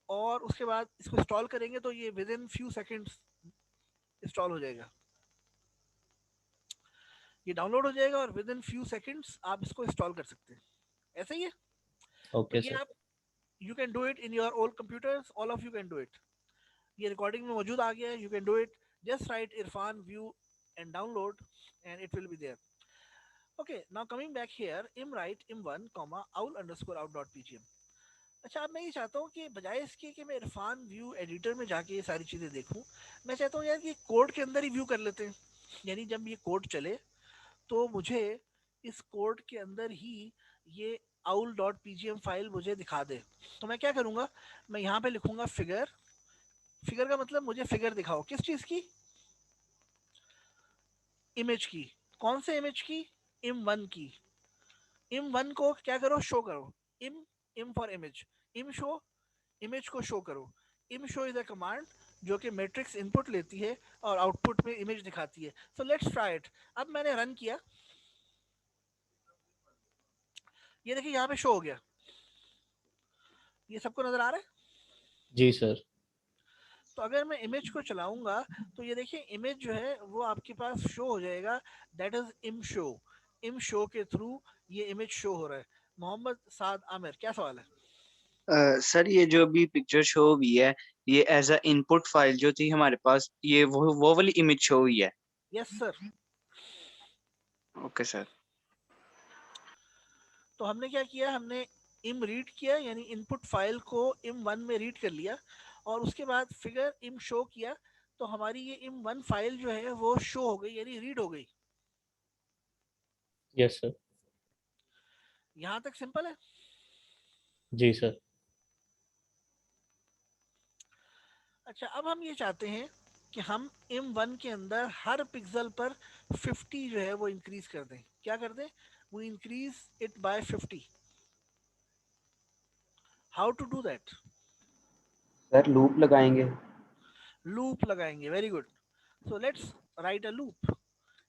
A: और उसके बाद इसको इंस्टॉल करेंगे तो ये with in few seconds install हो जाएगा। ये डाउनलोड हो जाएगा और विद इन फ्यू सेकेंड्स आप इसको इंस्टॉल कर सकते हैं। ऐसा ही है।
B: ओके
A: तो ये
B: सर।
A: आप you can do it in your old computers, all of you can do it. ये रिकॉर्डिंग में मौजूद आ गया है, you can do it. Just write IrfanView and download and it will be there. Okay, now coming back here, im_write im1 owl_out.pgm। अच्छा, अब मैं ये चाहता हूँ कि बजाय इसके कि मैं इरफान व्यू एडिटर में जाके ये सारी चीज़ें देखूँ, मैं चाहता हूँ यार कि कोड के अंदर ही व्यू कर लेते हैं। यानी जब ये कोड चले तो मुझे इस कोड के अंदर ही ये owl.pgm फाइल मुझे दिखा दे। तो मैं क्या करूँगा, मैं यहाँ पे लिखूँगा फिगर। फिगर का मतलब मुझे फिगर दिखाओ, किस चीज़ की? इमेज की। कौन से इमेज की? im1 की। im1 को क्या करो, शो करो। im for image, im show, image को शो करो। im show is a command जो कि मैट्रिक्स इनपुट लेती है और आउटपुट में इमेज दिखाती है। So let's try it. अब मैंने रन किया, ये देखिए यहाँ पे शो हो गया। ये सबको नजर आ रहा है?
B: जी सर।
A: तो अगर मैं इमेज को चलाऊंगा तो ये देखिए इमेज जो है वो आपके पास शो हो जाएगा, that is im show. im show के थ्रू ये इमेज शो हो रहा है। मोहम्मद साद आमिर, क्या सवाल है?
E: सर ये जो अभी पिक्चर शो हुई है, ये एज अ इनपुट फाइल जो थी हमारे पास, ये वो वाली इमेज शो हुई है?
A: Yes sir.
E: Okay sir.
A: तो हमने क्या किया, हमने im रीड किया, यानी इनपुट फाइल को im1 में रीड कर लिया, और उसके बाद फिगर im शो किया, तो हमारी ये im1 फाइल जो है वो शो हो गई, यानी रीड हो गई।
B: Yes sir.
A: यहाँ तक सिंपल है।
B: जी सर।
A: अच्छा, अब हम ये चाहते हैं कि हम im1 के अंदर हर पिक्सल पर 50 जो है वो इंक्रीज कर दें। क्या कर दें? वो increase it by 50। How to do that?
H: Sir loop लगाएंगे।
A: लूप लगाएंगे, very good. So let's write a loop.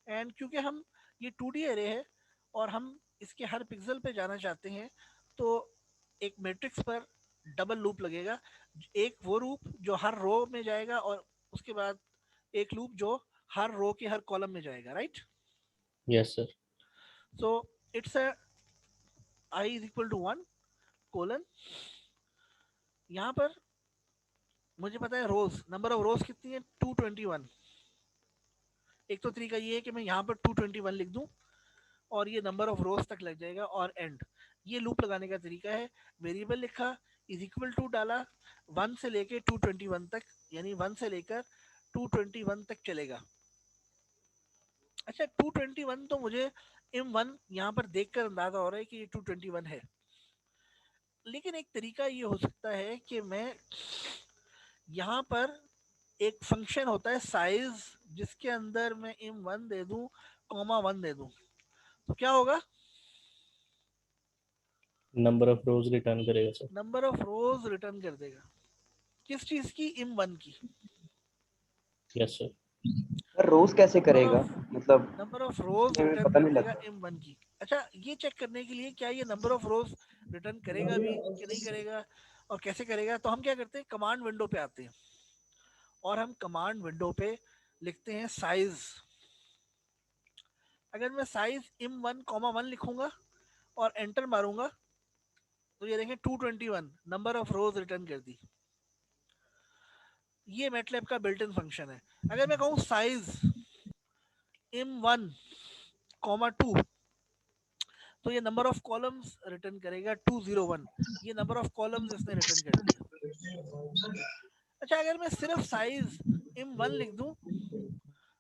A: And क्योंकि हम ये 2D एरे है और हम इसके हर पिक्सल पे जाना चाहते हैं, तो एक मैट्रिक्स पर डबल लूप लगेगा। एक वो लूप जो हर रो में जाएगा, और उसके बाद एक लूप जो हर रो के हर कॉलम में जाएगा, right?
B: Yes sir.
A: So it's a i is equal to 1 colon, यहाँ पर मुझे पता है रोज, नंबर ऑफ रोज कितनी है? 221। एक तो तरीका ये है कि मैं यहाँ पर 221 लिख दूं और ये नंबर ऑफ रोज तक लग जाएगा, और एंड। ये लूप लगाने का तरीका है। वेरिएबल लिखा, इज इक्वल टू डाला, 1 से लेके 221 तक, यानी 1 से लेकर 221 तक चलेगा। अच्छा, 221 तो मुझे m1 यहाँ पर देखकर अंदाजा हो रहा है कि ये 221 है, लेकिन एक तरीका ये हो सकता है कि मैं यहाँ पर एक फंक्शन होता है साइज, जिसके अंदर मैं m1 दे दूं, कॉमा 1 दे दूं, तो क्या होगा?
B: नंबर ऑफ रोज रिटर्न करेगा sir.
A: Number of rose return कर देगा। किस चीज की? im1 की।
B: Yes sir.
H: सर रोज कैसे करेगा? मतलब
A: नंबर ऑफ रोज
H: हमें
A: रिटर्न
H: पता
A: कर
H: नहीं
A: देगा
H: लगता।
A: m1 की। अच्छा, ये चेक करने के लिए क्या ये नंबर ऑफ रोज रिटर्न करेगा भी कि नहीं करेगा, और कैसे करेगा, तो हम क्या करते हैं, कमांड विंडो पे आते हैं और हम कमांड विंडो पे लिखते हैं साइज। अगर मैं साइज im1 कॉमा 1 लिखूंगा और एंटर मारूंगा, तो ये देखें 221 नंबर ऑफ रोज रिटर्न कर दी। ये मैटलैब का बिल्ट इन फंक्शन है। अगर मैं कहूँ साइज im1 कॉमा 2, तो ये नंबर ऑफ कॉलम्स रिटर्न करेगा 201। ये नंबर ऑफ कॉलम्स इसने रिटर्न कर दिया। अच्छा, अगर मैं सिर्फ साइज im1 लिख दूं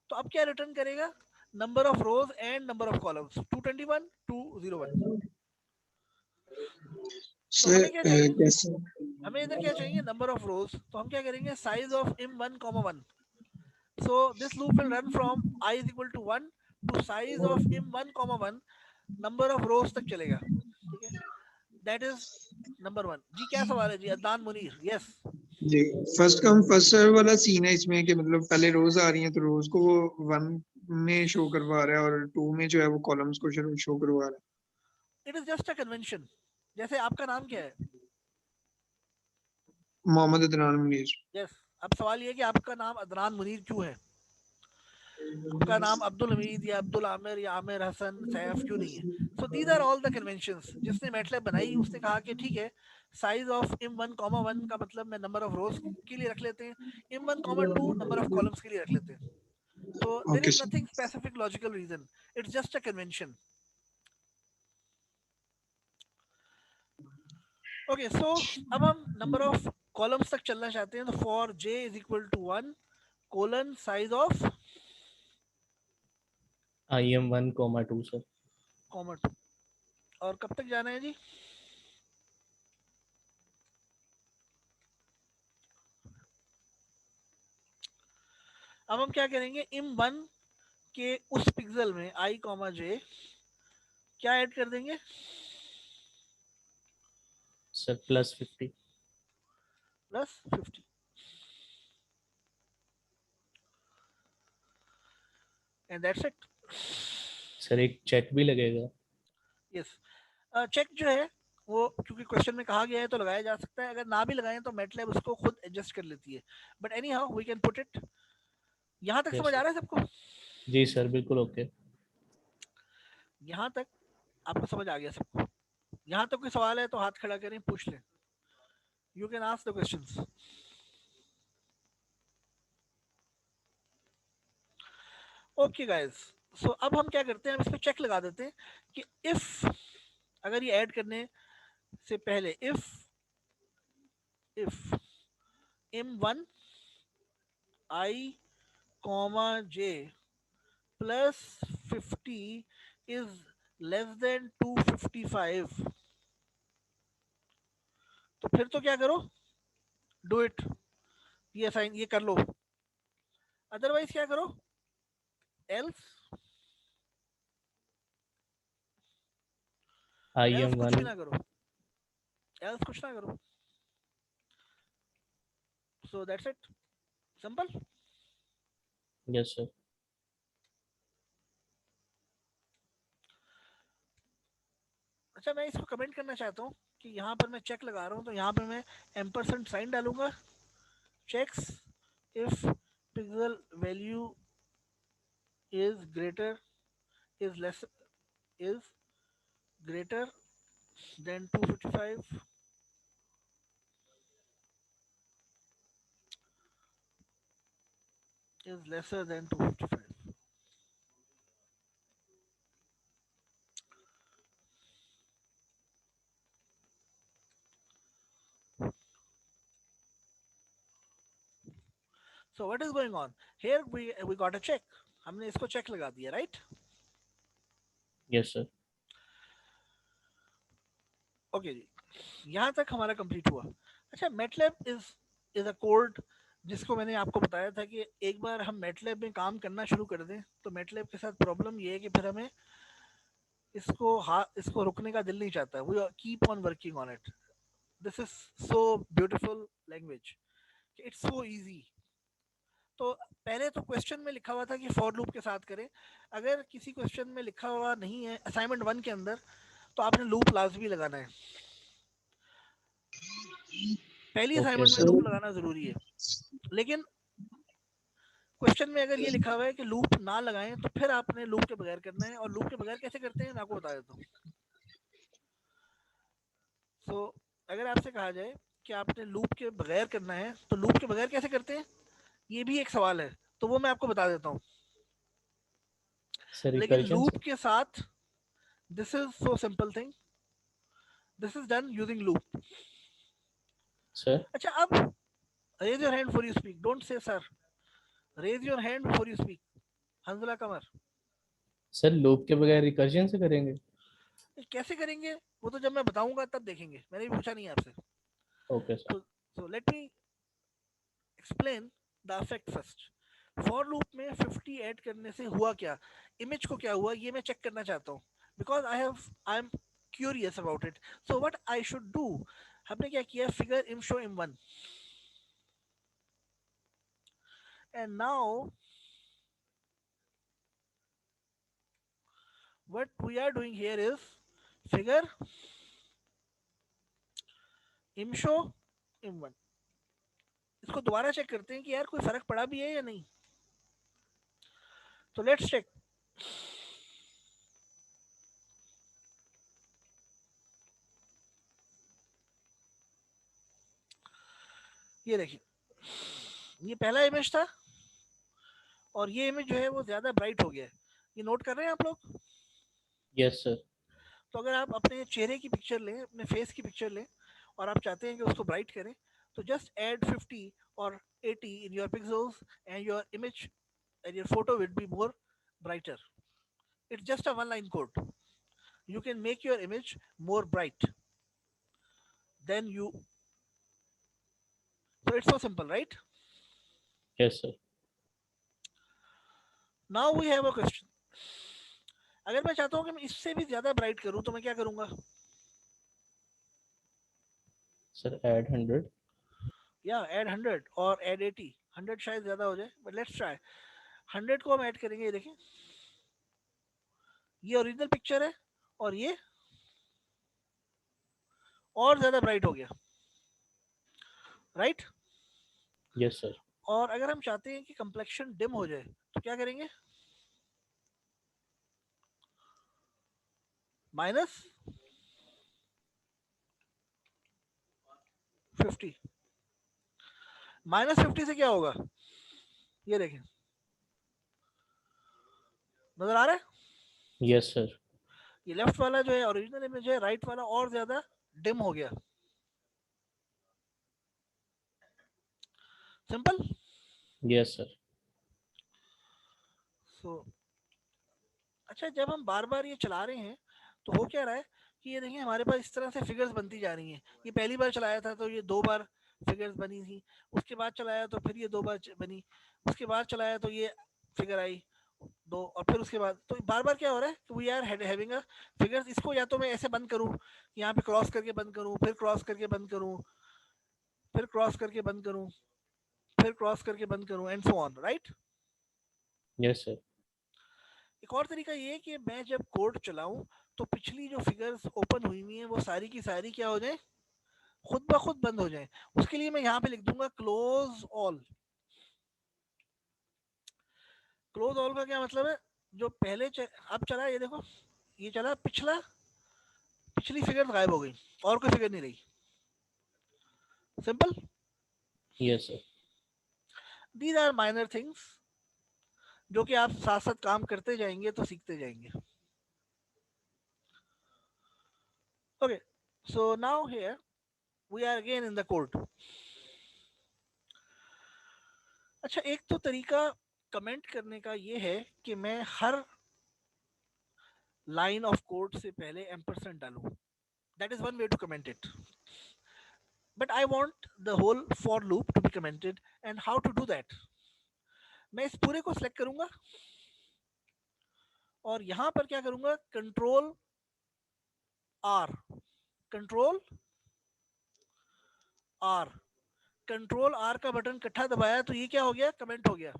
A: तो अब क्या रिटर्न करेगा? Number of rose and number of columns 221 201। तो हमें क्या चाहिए?
F: कैसे
A: हमें इधर क्या चाहिए? नंबर ऑफ रोज। तो हम क्या करेंगे? Size of im1 1। so this loop will run from I is equal to 1 to size of im1 1 number of रोज तक चलेगा। ठीक है, दैट इज नंबर 1। जी क्या सवाल है जी? अदनान मुनीर। यस
F: जी, फर्स्ट कम फर्स्ट सर्व वाला सीन है इसमें कि मतलब पहले रोज आ रही हैं तो रोज को वो 1 में शो करवा रहा है और 2 में जो है वो कॉलम्स को शो करवा रहा है।
A: It is just a convention. जैसे आपका नाम क्या है?
F: मोहम्मद अदनान मुनीर।
A: यस अब सवाल ये है कि आपका नाम अदनान मुनीर क्यों है? आपका नाम अब्दुल हमीद या अब्दुल आमिर या आमिर हसन सैफ क्यों नहीं है? So these are all the conventions. जिसने मैटलैब बनाई उसने कहा कि ठीक है, साइज ऑफ im1 1 का मतलब मैं नंबर ऑफ रोज के लिए रख लेते हैं, im1 2 नंबर ऑफ कॉलम्स के लिए रख लेते हैं। So there
F: okay
A: is
F: sir.
A: nothing specific logical reason. It's just a convention. Okay, so अब हम number of columns तक चलना चाहते हैं। तो for j is equal to 1 colon size of
B: IM1, 2 sir.
A: comma 2। और कब तक जाना है जी? अब हम क्या करेंगे? im1 के उस पिक्सल में I, j क्या ऐड कर देंगे?
B: Sir +50।
A: Plus 50। And that's it.
B: Sir एक चेक भी लगेगा?
A: यस चेक जो है वो क्योंकि क्वेश्चन में कहा गया है तो लगाया जा सकता है। अगर ना भी लगाएं तो मैटलैब उसको खुद एडजस्ट कर लेती है। But anyhow we can put it. यहाँ तक
B: यस
A: समझ आ
B: सर।
A: रहा है सबको?
B: जी सर बिल्कुल ओके।
A: यहाँ तक आपको समझ आ गया सबको? यहाँ तक कोई सवाल है तो हाथ खड़ा करें, पूछ लें। You can ask the questions. Okay guys, so अब हम क्या करते हैं? हम इस पे चेक लगा देते हैं कि इफ अगर ये ऐड करने से पहले if im1 I, j plus 50 is less than 255 तो फिर तो क्या करो? Do it. ये साइन ये कर लो। अदरवाइज क्या करो? एल्स कुछ भी
B: IM1।
A: ना करो। एल्स कुछ ना करो। So that's it, simple.
B: Yes sir.
A: अच्छा मैं इसको कमेंट करना चाहता हूँ कि यहाँ पर मैं चेक लगा रहा हूँ तो यहाँ पे मैं एम्परसेंट साइन डालूंगा। Checks if pixel value is greater is less is greater than 255 is lesser than 255. So what is going on here? We got a check. हमने इसको चेक लगा दिया, राइट?
B: Yes sir.
A: ओके जी, यहाँ तक हमारा complete हुआ। अच्छा मैटलैब इज अ कोड जिसको मैंने आपको बताया था कि एक बार हम मैटलैब में काम करना शुरू कर दें तो मैटलैब के साथ प्रॉब्लम ये है कि फिर हमें इसको रुकने का दिल नहीं चाहता। We keep on working on it. This is so beautiful language, it's so easy. तो पहले तो क्वेश्चन में लिखा हुआ था कि फॉर लूप के साथ करें। अगर किसी क्वेश्चन में लिखा हुआ नहीं है असाइनमेंट 1 के अंदर तो आपने लूप लाजमी लगाना है। पहली
B: ओके
A: असाइनमेंट में
B: सर।
A: लूप लगाना जरूरी है। लेकिन क्वेश्चन में अगर ये लिखा हुआ है कि लूप ना लगाएं तो फिर आपने लूप के बगैर करना है। और लूप के बगैर कैसे करते हैं मैं आपको बता देता हूँ। सो अगर आपसे कहा जाए कि आपने लूप के बगैर करना है तो लूप के बगैर कैसे करते हैं, ये भी एक सवाल है। तो वो मैं आपको बता देता हूँ।
B: सर
A: लेकिन
B: रिकर्जन
A: लूप के साथ this is so simple thing, this is done using loop.
B: Sir.
A: अच्छा अब raise your hand for you speak, don't say sir. Raise your hand before you speak. हंसला कमर.
B: सर लूप के बगैर recursion से करेंगे?
A: कैसे करेंगे वो तो जब मैं बताऊंगा तब देखेंगे, मैंने भी पूछा नहीं आपसे.
B: Okay sir.
A: So let me explain the effect first. For loop में 50 ऐड करने से हुआ क्या, इमेज को क्या हुआ, ये मैं चेक करना चाहता हूँ. Because I am curious about it. So what I should do, हमने क्या किया, figure im show im1, and now what we are doing here is figure im show im1. इसको दोबारा चेक करते हैं कि यार कोई फर्क पड़ा भी है या नहीं. तो लेट्स चेक. ये देखिए, ये पहला इमेज था और ये इमेज जो है वो ज्यादा ब्राइट हो गया है. ये नोट कर रहे हैं आप लोग?
B: Yes sir.
A: तो अगर आप अपने चेहरे की पिक्चर लें, अपने फेस की पिक्चर लें और आप चाहते हैं कि उसको ब्राइट करें, तो जस्ट ऐड 50 और 80 in your pixels and your image and your photo will be more brighter. It's just a one line code. You can make your image more bright. Then you. So it's so simple, right?
B: Yes sir.
A: Now we have a question. अगर मैं चाहता हूँ कि मैं इससे भी ज्यादा bright करूँ तो मैं क्या करूँगा?
B: Sir add 100.
A: Yeah, add 100 और add 80. 100 शायद ज्यादा हो जाए, but let's try. 100 को हम ऐड करेंगे. ये देखें, ये ओरिजिनल पिक्चर है और ये और ज्यादा ब्राइट हो गया, राइट?
B: Yes sir.
A: और अगर हम चाहते हैं कि कंप्लेक्शन डिम हो जाए तो क्या करेंगे? माइनस 50. माइनस 50 से क्या होगा? ये देखें, नजर आ रहा है?
B: Yes sir.
A: ये लेफ्ट वाला जो है ओरिजिनल इमेज है, राइट वाला और ज्यादा डिम हो गया. सिंपल.
B: Yes sir.
A: सो अच्छा, जब हम बार बार ये चला रहे हैं तो हो क्या रहा है कि ये देखिए हमारे पास इस तरह से फिगर्स बनती जा रही हैं. ये पहली बार चलाया था तो ये 2 बार फिगर्स बनी थी, उसके बाद चलाया तो फिर ये 2 बार बनी, उसके बाद चलाया तो ये फिगर आई 2, और फिर उसके बाद तो बार बार क्या हो रहा है कि we are having a figures. इसको या तो मैं ऐसे बंद करूं, यहाँ पे क्रॉस करके बंद करूं, फिर क्रॉस करके बंद करूं, फिर क्रॉस करके बंद करूं, फिर क्रॉस करके बंद करूं, and so on, right?
B: Yes sir.
A: एक और तरीका ये है कि मैं जब कोड चलाऊं तो पिछली जो फिगर्स ओपन हुई हुई हैं वो सारी की सारी क्या हो जाए, खुद ब खुद बंद हो जाए. उसके लिए मैं यहाँ पे लिख दूंगा क्लोज ऑल. क्लोज ऑल का क्या मतलब है? जो पहले अब चला, ये देखो, ये चला, पिछली फिगर गायब हो गई और कोई फिगर नहीं रही. Simple.
B: Yes sir.
A: These are minor things जो कि आप साथ साथ काम करते जाएंगे तो सीखते जाएंगे. Okay, so now here we are again in the code. अच्छा, एक तो तरीका कमेंट करने का ये है कि मैं हर लाइन ऑफ कोड से पहले एम्परसेंड डालूं. That is one way to comment it. But I want the whole for loop to be commented, and how to do that? मैं इस पूरे को सिलेक्ट करूंगा और यहां पर क्या करूंगा, control R, control R, control R का बटन इकट्ठा दबाया तो ये क्या हो गया, कमेंट हो गया.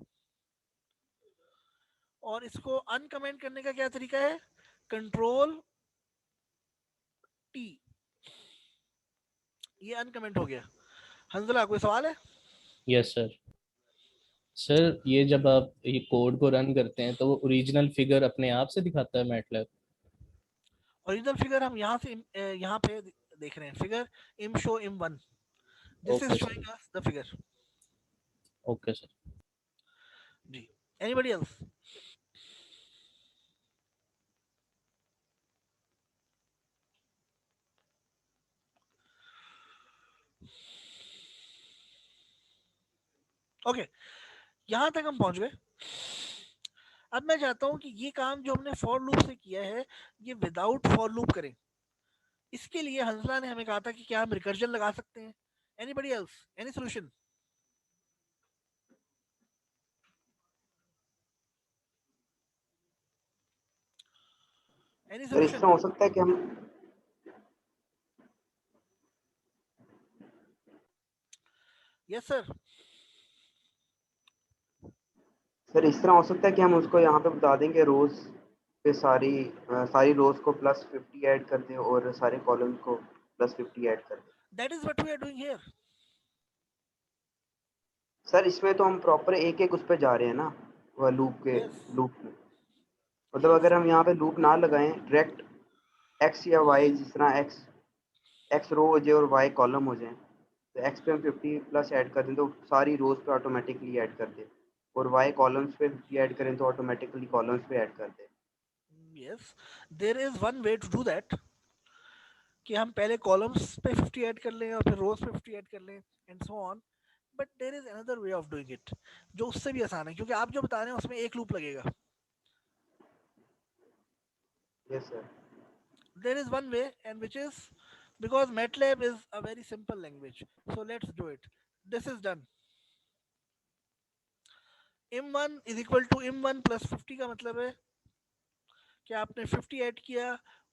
A: और इसको अनकमेंट करने का क्या तरीका है, कंट्रोल टी, ये अनकमेंट हो गया. हंसला, कोई सवाल है?
B: Yes sir. सर ये जब आप ये कोड को रन करते हैं तो वो ओरिजिनल फिगर अपने आप से दिखाता है मैटलैब?
A: ओरिजिनल फिगर हम यहाँ से यहाँ पे देख रहे हैं, figure im show im1. This is
B: okay
A: showing
B: sir.
A: As the figure.
B: Okay sir.
A: जी. Anybody else? ओके, यहाँ तक हम पहुंच गए। अब मैं चाहता हूँ कि ये काम जो हमने फॉर लूप से किया है ये विदाउट फॉर लूप करें। इसके लिए हंसला ने हमें कहा था कि क्या हम रिकर्जन लगा सकते हैं। Anybody else, any solution? Any
H: sir इस
A: सॉल्यूशन?
H: तरह हो सकता है कि हम
A: यस सर।
H: सर इस तरह हो सकता है कि हम उसको यहाँ पे बता देंगे रोज पे सारी रोज को +50 ऐड कर दें और सारे कॉलम्स को +50 ऐड कर दें।
A: That is what we are doing here.
H: Sir इसमें तो हम प्रॉपर एक एक उस पे जा रहे हैं ना, वह लूप में। मतलब अगर हम यहाँ पे लूप ना लगाएं, डायरेक्ट एक्स या वाई, जिस तरह एक्स रो हो जाए और वाई कॉलम हो जाए, तो एक्स पे हम 50+ ऐड कर दें तो सारी रोज पे ऑटोमेटिकली ऐड कर दें, और वाई कॉलम्स पे 50 ऐड करें तो ऑटोमेटिकली कॉलम्स पे ऐड कर दें।
A: Yes, there is one way to do that कि हम पहले कॉलम्स पे 50 ऐड कर लें और फिर रोज पे 50 ऐड कर लें and so on. But there is another way of doing it जो उससे भी आसान है, क्योंकि आप जो बता रहे हैं उसमें एक लूप लगेगा।
H: Yes sir.
A: There is one way, and which is because MATLAB is a very simple language, so let's do it. This is done. im1 is equal to im1 plus 50 का मतलब है कि आपने 50 ऐड किया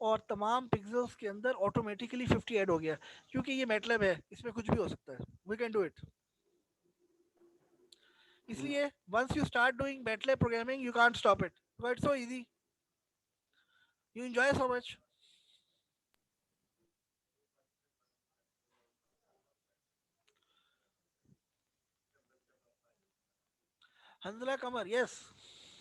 A: और तमाम pixels के अंदर ऑटोमेटिकली 50 ऐड हो गया, क्योंकि ये MATLAB है, इसमें कुछ भी हो सकता है। We can do it. इसलिए once you start doing MATLAB programming, you can't stop it. So it's so easy. You enjoy so much. Hanzala Kamar, yes.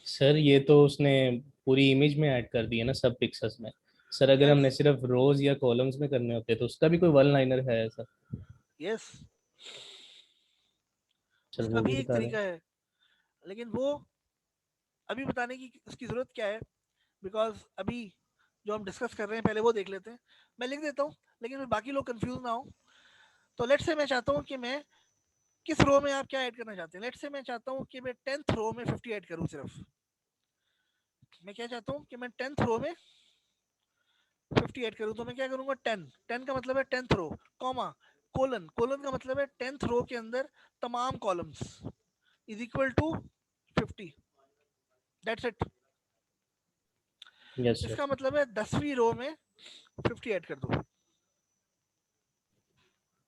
B: Sir ये तो उसने पूरी इमेज में ऐड कर दी है ना, सब पिक्सेल्स में। सर अगर हमने सिर्फ रोज या कॉलम्स में करने होते तो उसका भी कोई वन लाइनर है ऐसा?
A: यस,
B: चल
A: उसका
B: वो
A: भी
B: भी
A: एक
B: बता दें।
A: तरीका है, लेकिन वो अभी बताने की उसकी जरूरत क्या है, बिकॉज अभी जो हम डिस्कस कर रहे हैं पहले वो देख लेते हैं। मैं लिख देता हूँ लेकिन फिर बाकी लोग कंफ्यूज ना हो। तो लेट्स से मैं चाहता हूँ कि मैं किस रो में आप क्या ऐड करना चाहते हैं। लेट्स से मैं चाहता हूँ कि मैं 10th रो में 50 ऐड करूँ सिर्फ। मैं क्या चाहता हूँ कि मैं 10th रो में 50 ऐड करूँ, तो मैं क्या करूँगा 10 का मतलब है 10th रो, कॉमा कोलन का मतलब है 10th रो के अंदर तमाम columns is equal to 50। That's it.
B: Yes
A: इसका मतलब है 10वीं रो में 50 ऐड कर दो।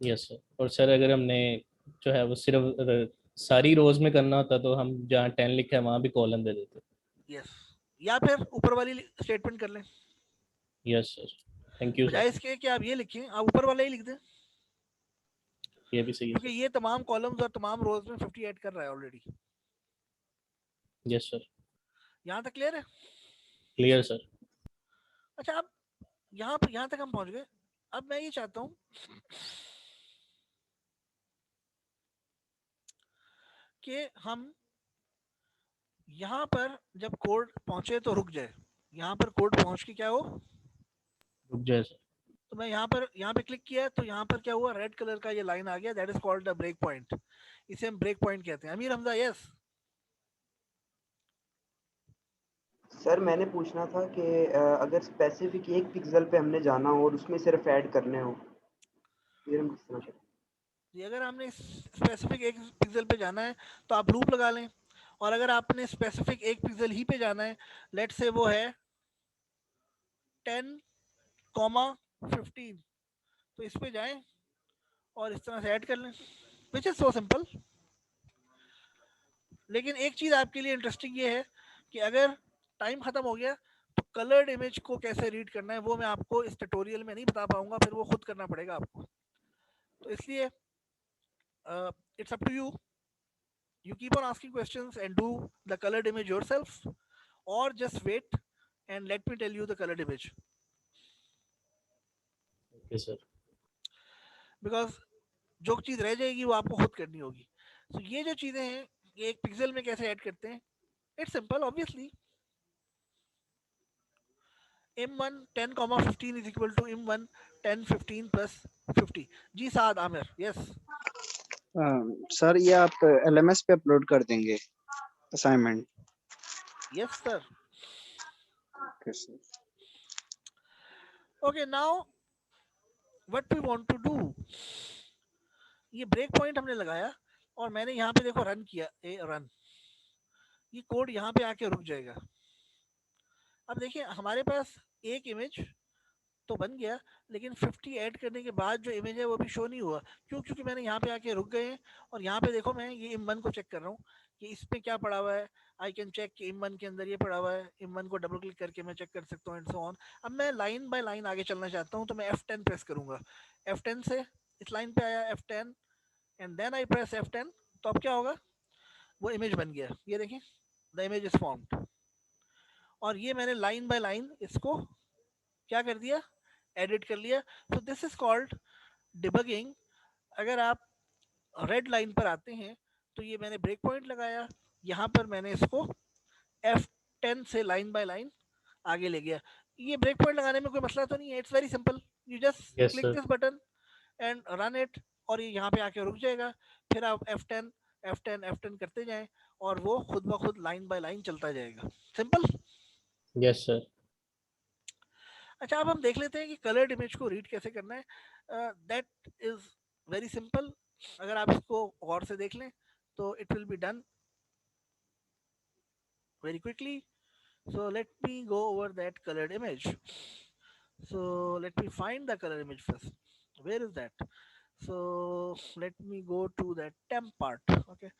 B: Yes sir. और सर अगर हमने जो है वो सिर्फ सारी रोज में करना होता तो हम जहाँ 10 लिखा है वहाँ भी कॉलम दे देते।
A: यस, या फिर ऊपर वाली स्टेटमेंट कर लें।
B: यस सर, थैंक यू
A: बजाय
B: सर।
A: इसके कि आप ये लिखें, आप ऊपर वाला ही लिख दें,
B: ये भी सही है
A: क्योंकि ये तमाम कॉलम्स और तमाम रोज में 50 ऐड कर रहा है ऑलरेडी।
B: Yes sir.
A: यहाँ तक क्लियर है?
B: Clear sir.
A: अच्छा, अब यहाँ तक हम पहुंच गए। अब मैं ये चाहता हूँ कि हम यहाँ पर जब कोड पहुंचे तो रुक जाए। यहाँ पर कोड पहुंच के क्या हो,
B: रुक जाए सर।
A: तो मैं यहाँ पे क्लिक किया तो यहाँ पर क्या हुआ, रेड कलर का ये लाइन आ गया, that is called the break point. इसे हम ब्रेक पॉइंट कहते हैं। अमीर हमजा, यस?
H: सर मैंने पूछना था कि अगर स्पेसिफिक एक पिक्सल पे हमने जाना हो और उसमें सिर्फ ऐड करने हो, फिर हम किस तरह करें?
A: जी, अगर हमने स्पेसिफिक एक पिक्सल पे जाना है तो आप लूप लगा लें, और अगर आपने स्पेसिफिक एक पिक्सल ही पे जाना है, लेट से वो है 10,15, तो इस पे जाएं और इस तरह से ऐड कर लें, विच इज सो सिंपल। लेकिन एक चीज आपके लिए इंटरेस्टिंग ये है कि अगर टाइम खत्म हो गया तो कलर्ड इमेज को कैसे रीड करना है वो मैं आपको इस ट्यूटोरियल में नहीं बता पाऊंगा, फिर वो खुद करना पड़ेगा आपको। तो इसलिए it's up to you. You keep on asking questions and do the colored image yourself, or just wait and let me tell you the colored image.
B: Okay sir.
A: Because जो चीज रह जाएगी वो आपको खुद करनी होगी। तो ये जो चीजें हैं ये एक पिक्सल में कैसे ऐड करते हैं, it's simple obviously. m1 10,15 is equal to m1 10 15 plus 50। Ji Saad Aamir, yes?
E: Sir ये आप LMS पे अपलोड कर देंगे? assignment.
A: Yes, sir.
E: Okay, sir.
A: Okay, now what we want to do, ये ब्रेक पॉइंट हमने लगाया और मैंने यहाँ पे देखो रन किया, रन, ये कोड यहाँ पे आके रुक जाएगा। अब देखिए हमारे पास एक इमेज तो बन गया, लेकिन 50 ऐड करने के बाद जो इमेज है वो भी शो नहीं हुआ। क्यों? क्योंकि मैंने यहाँ पे आके रुक गए और यहाँ पे देखो मैं ये im1 को चेक कर रहा हूँ कि इस पे क्या पड़ा हुआ है। आई कैन चेक कि im1 के अंदर ये पड़ा हुआ है, im1 को डबल क्लिक करके मैं चेक कर सकता हूँ एंड सो ऑन। अब मैं लाइन बाय लाइन आगे चलना चाहता हूँ तो मैं F10 प्रेस करूंगा। F10 से इस लाइन पे आया F10 and then I press F10, तो अब क्या होगा, वो इमेज बन गया। ये देखिए द इमेज इज फॉर्म्ड और ये मैंने लाइन बाय लाइन इसको क्या कर दिया, एडिट कर लिया। So this is called debugging. अगर आप रेड लाइन पर आते हैं तो ये मैंने ब्रेक पॉइंट लगाया, यहाँ पर मैंने इसको F10 से लाइन बाय लाइन आगे ले गया। ये ब्रेक पॉइंट लगाने में कोई मसला तो नहीं है, it's very simple. You just
B: Yes,
A: click
B: sir.
A: This button and run it और ये यहाँ पे आके रुक जाएगा। फिर आप F10 F10 F10 करते जाएं और वो खुद ब खुद लाइन बाय लाइन चलता जाएगा। सिंपल।
B: Yes, sir.
A: अच्छा, अब हम देख लेते हैं कि कलर्ड इमेज को रीड कैसे करना है। That is very simple. अगर आप इसको गौर से देख लें तो it will be done very quickly. So let me go over that colored image. So let me find the color image first. Where is that? So let me go to that temp part. Okay,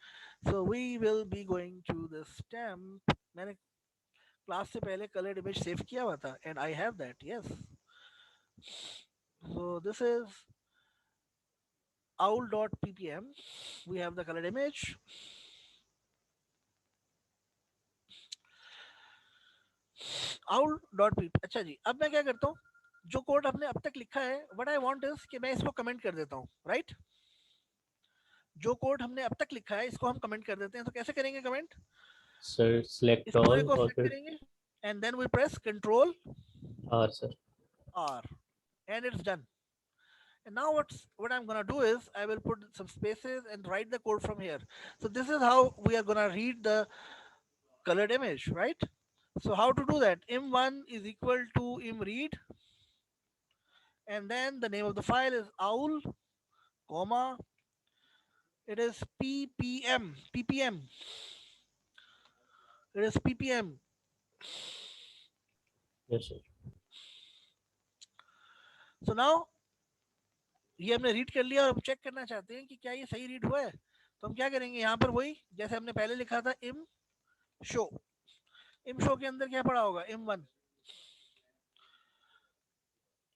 A: so we will be going to this temp. मैंने class से पहले colored image save किया हुआ था and I have that. Yes. So this is owl.ppm. We have the colored image. owl.pp. अच्छा जी, अब मैं क्या करता हूँ, जो कोड आपने अब तक लिखा है, व्हाट आई वांट इज कि मैं इसको कमेंट कर देता हूँ, राइट? जो कोड हमने अब तक लिखा है इसको हम कमेंट कर देते हैं। तो कैसे करेंगे कमेंट?
B: Sir, select
A: इस पूरे
B: all
A: को
B: or
A: सिलेक्ट करेंगे and then we press control
B: R, sir.
A: R and it's done. And now what I'm gonna do is I will put some spaces and write the code from here. So this is how we are gonna read the colored image, right? So how to do that? im1 is equal to imread and then the name of the file is owl, comma, it is ppm, it is ppm.
B: Yes, sir.
A: So now ये हमने read कर लिया और हम check करना चाहते हैं कि क्या ये सही रीड हुआ है। तो हम क्या करेंगे, यहाँ पर वही जैसे हमने पहले लिखा था im show के अंदर क्या पड़ा होगा, im1,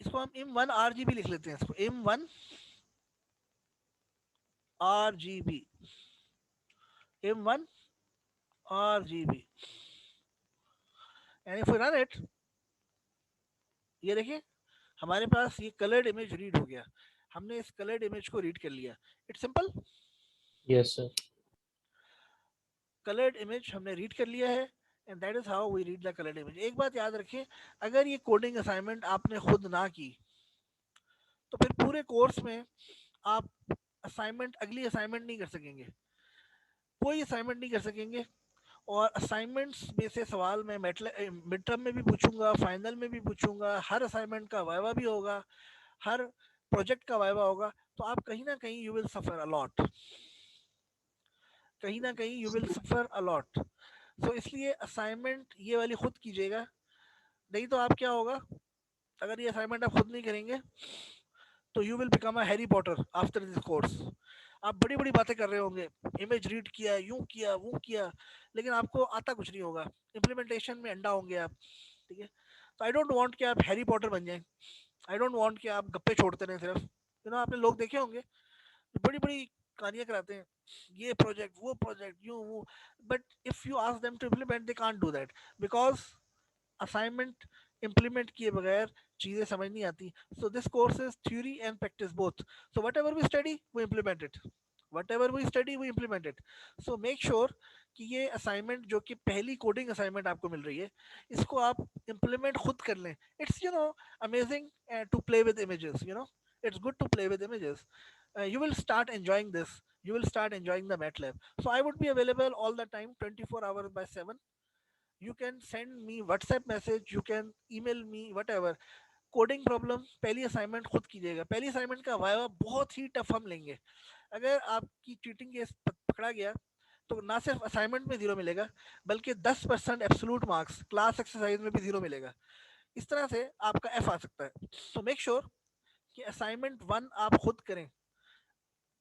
A: इसको हम im1 RGB लिख लेते हैं, इसको im1 RGB, im1 RGB and if we run it, ये देखिए हमारे पास ये कलर्ड इमेज रीड हो गया। हमने इस कलर्ड इमेज को रीड कर लिया। It's simple.
B: Yes, sir.
A: Coloured image हमने रीड कर लिया है and that is how we read the coloured image. एक बात याद रखें, अगर ये कोडिंग असाइनमेंट आपने खुद ना की तो फिर पूरे कोर्स में आप अगली असाइनमेंट नहीं कर सकेंगे, कोई असाइनमेंट नहीं कर सकेंगे। और असाइनमेंट्स में से सवाल मैं मिड टर्म में भी पूछूंगा, फाइनल में भी पूछूंगा, हर असाइनमेंट का वाइवा भी होगा, हर प्रोजेक्ट का वाइवा होगा। तो आप कहीं ना कहीं यू विल सफर अलॉट, कहीं ना कहीं यू विल सफर अलॉट। सो इसलिए असाइनमेंट ये वाली खुद कीजिएगा, नहीं तो आप क्या होगा, अगर ये असाइनमेंट आप खुद नहीं करेंगे तो you will become a Harry Potter after this course. आप बड़ी बड़ी बातें कर रहे होंगे, इमेज रीड किया, यूं किया, वो किया, लेकिन आपको आता कुछ नहीं होगा, इम्प्लीमेंटेशन में अंडा होंगे आप, ठीक है? तो आई डोंट वांट कि आप हैरी पॉटर बन जाएं, आई डोंट वांट कि आप गप्पे छोड़ते रहें सिर्फ। आपने लोग देखे होंगे बड़ी बड़ी कहानियां कराते हैं, ये प्रोजेक्ट, वो प्रोजेक्ट, यूं वो, but if you ask them to implement they can't do that because assignment implement किए बगैर चीजें समझ नहीं आती। So this course is theory and practice both. So whatever we study we implement it, whatever we study we implement it. So make sure कि ये assignment जो कि पहली कोडिंग असाइनमेंट आपको मिल रही है, इसको आप इम्प्लीमेंट खुद कर लें। It's amazing to play with images, it's good to play with images. you will start enjoying this. You will start enjoying the MATLAB. So I would be available all the time, 24 hours by 7. You can send me WhatsApp message, you can email me, whatever. Coding problem पहली assignment खुद कीजिएगा. पहली assignment का viva बहुत ही tough हम लेंगे. अगर आपकी चीटिंग केस पकड़ा गया तो ना सिर्फ असाइनमेंट में 0 मिलेगा, बल्कि 10% एब्सोल्यूट मार्क्स क्लास एक्सरसाइज में भी 0 मिलेगा. इस तरह से आपका एफ आ सकता है. तो मेक श्योर कि असाइनमेंट 1 आप खुद करें.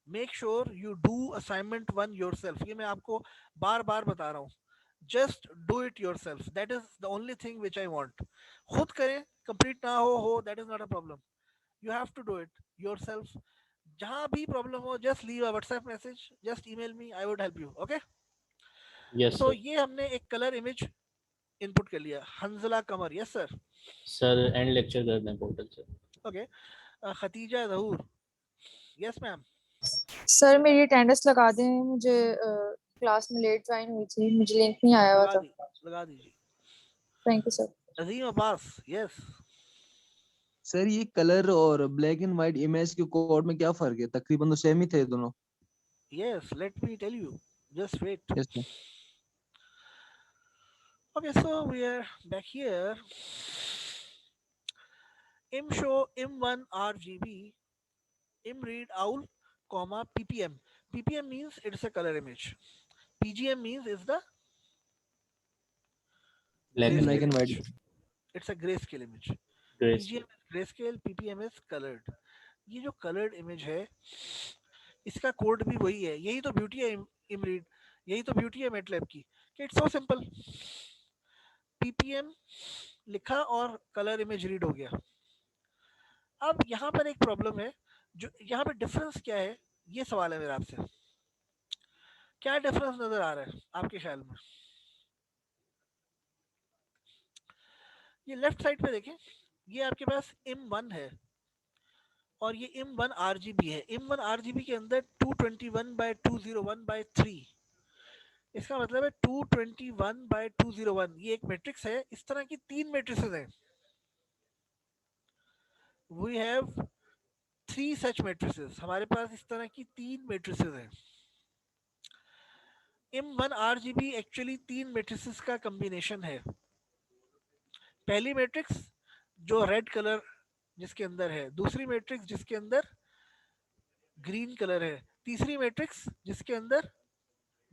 A: Make sure you do assignment 1 yourself. ये मैं आपको बार बार बता रहा हूँ. Just do it yourself. That is the only thing which I want. खुद करें, कंप्लीट ना हो that is not a problem. You have to do it yourself. जहां भी प्रॉब्लम हो, just leave a WhatsApp message, just email me, I would help you. Okay.
B: Yes,
A: तो
B: sir.
A: ये हमने एक कलर इमेज इनपुट कर लिया. Hanzala Qamar. Yes sir.
B: Sir end lecture कर दें पोर्टल से.
A: Okay. Khatija Zahoor. Yes ma'am.
J: Sir मेरी अटेंडेंस लगा दें, मुझे क्लास में लेट ज्वाइन हुई थी, मुझे लिंक नहीं आया हुआ था.
A: लगा दीजिए.
J: Thank you sir.
A: Azeem Abbas. Yes
K: sir ये कलर और ब्लैक एंड व्हाइट इमेज के कोड में क्या फर्क है? तकरीबन तो सेम ही थे दोनों.
A: yes, let me tell you, just wait.
K: Yes sir.
A: Okay, so we are back here. Im show im1 RGB imread owl comma ppm. Ppm means it's a color image. PGM means it's the
B: Black and
K: Black and white.
A: image. It's a grayscale image.
B: Grayscale.
A: PGM is grayscale, PPM is colored. ये जो colored image है, इसका code भी वही है. यही तो beauty है इमरीड, यही तो ब्यूटी है मैटलैब की कि इट्स सो सिंपल. PPM लिखा और कलर इमेज रीड हो गया. अब यहाँ पर एक प्रॉब्लम है. जो यहाँ पे डिफरेंस क्या है, ये सवाल है मेरा आपसे. क्या डिफरेंस नजर आ रहा है आपके ख्याल में? ये लेफ्ट साइड पे देखें, ये आपके पास M1 है और ये M1 RGB है. M1 RGB के अंदर 221/201/3. इसका मतलब है 221/201. ये एक मैट्रिक्स है. इस तरह की 3 मैट्रिसेस हैं. We have 3 such matrices. हमारे पास इस तरह की 3 मैट्रिसेस हैं. M1 RGB एक्चुअली 3 मैट्रिसेस का कॉम्बिनेशन है. पहली मैट्रिक्स जो रेड कलर जिसके अंदर है, दूसरी मैट्रिक्स जिसके अंदर ग्रीन कलर है, तीसरी मैट्रिक्स जिसके अंदर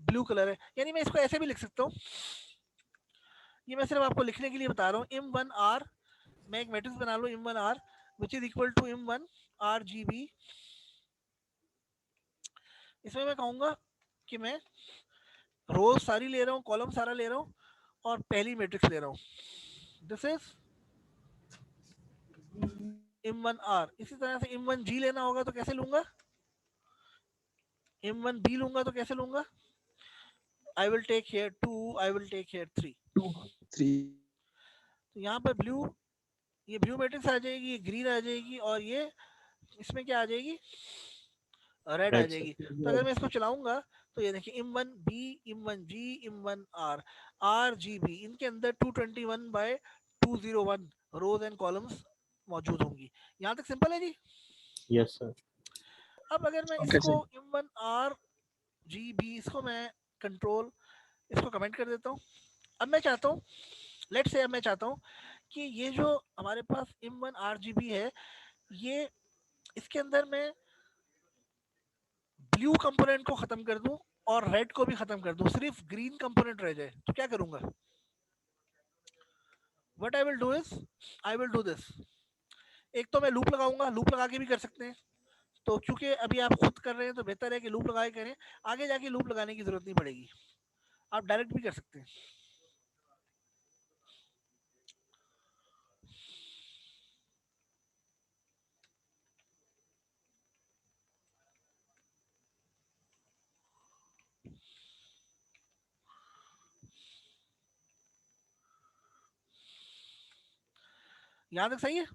A: ब्लू कलर है. यानी मैं इसको ऐसे भी लिख सकता हूँ. ये मैं सिर्फ आपको लिखने के लिए बता रहा हूँ. M1R, मैं एक मैट्रिक्स बना लूँ M1R which is equal to M1 RGB. इसमें मैं कहूँगा कि मैं रोज सारी ले रहा हूँ, कॉलम सारा ले रहा हूँ और पहली मैट्रिक्स ले रहा हूँ. This is M1R. इसी तरह से M1G लेना होगा तो कैसे लूंगा? M1B लूंगा तो कैसे लूंगा? I will take here 2, I will take here 3.
K: 3.
A: तो यहाँ पर ब्लू, ये ब्लू मैट्रिक्स आ जाएगी, ये ग्रीन आ जाएगी और ये इसमें क्या आ जाएगी? रेड आ जाएगी. तो अगर मैं इसको चलाऊंगा तो ये देखिए M1B, M1G, M1R, RGB, इनके अंदर 221/201 रोज एंड कॉलम्स मौजूद होंगी. यहाँ तक सिंपल है जी.
B: Yes sir.
A: अब अगर मैं इसको M1RGB, इसको मैं कंट्रोल, इसको कमेंट कर देता हूँ. अब मैं चाहता हूँ, लेट्स से अब मैं चाहता हूँ कि ये जो हमारे पास M1RGB है, ये इसके अंदर मैं ब्लू कंपोनेंट को खत्म कर दूं और रेड को भी खत्म कर दूं, सिर्फ ग्रीन कंपोनेंट रह जाए. तो क्या करूंगा? What I will do is, I will do this. एक तो मैं लूप लगाऊंगा. लूप लगा के भी कर सकते हैं. तो क्योंकि अभी आप खुद कर रहे हैं तो बेहतर है कि लूप लगा के करें. आगे जाके लूप लगाने की जरूरत नहीं पड़ेगी, आप डायरेक्ट भी कर सकते हैं. यहाँ तक सही है?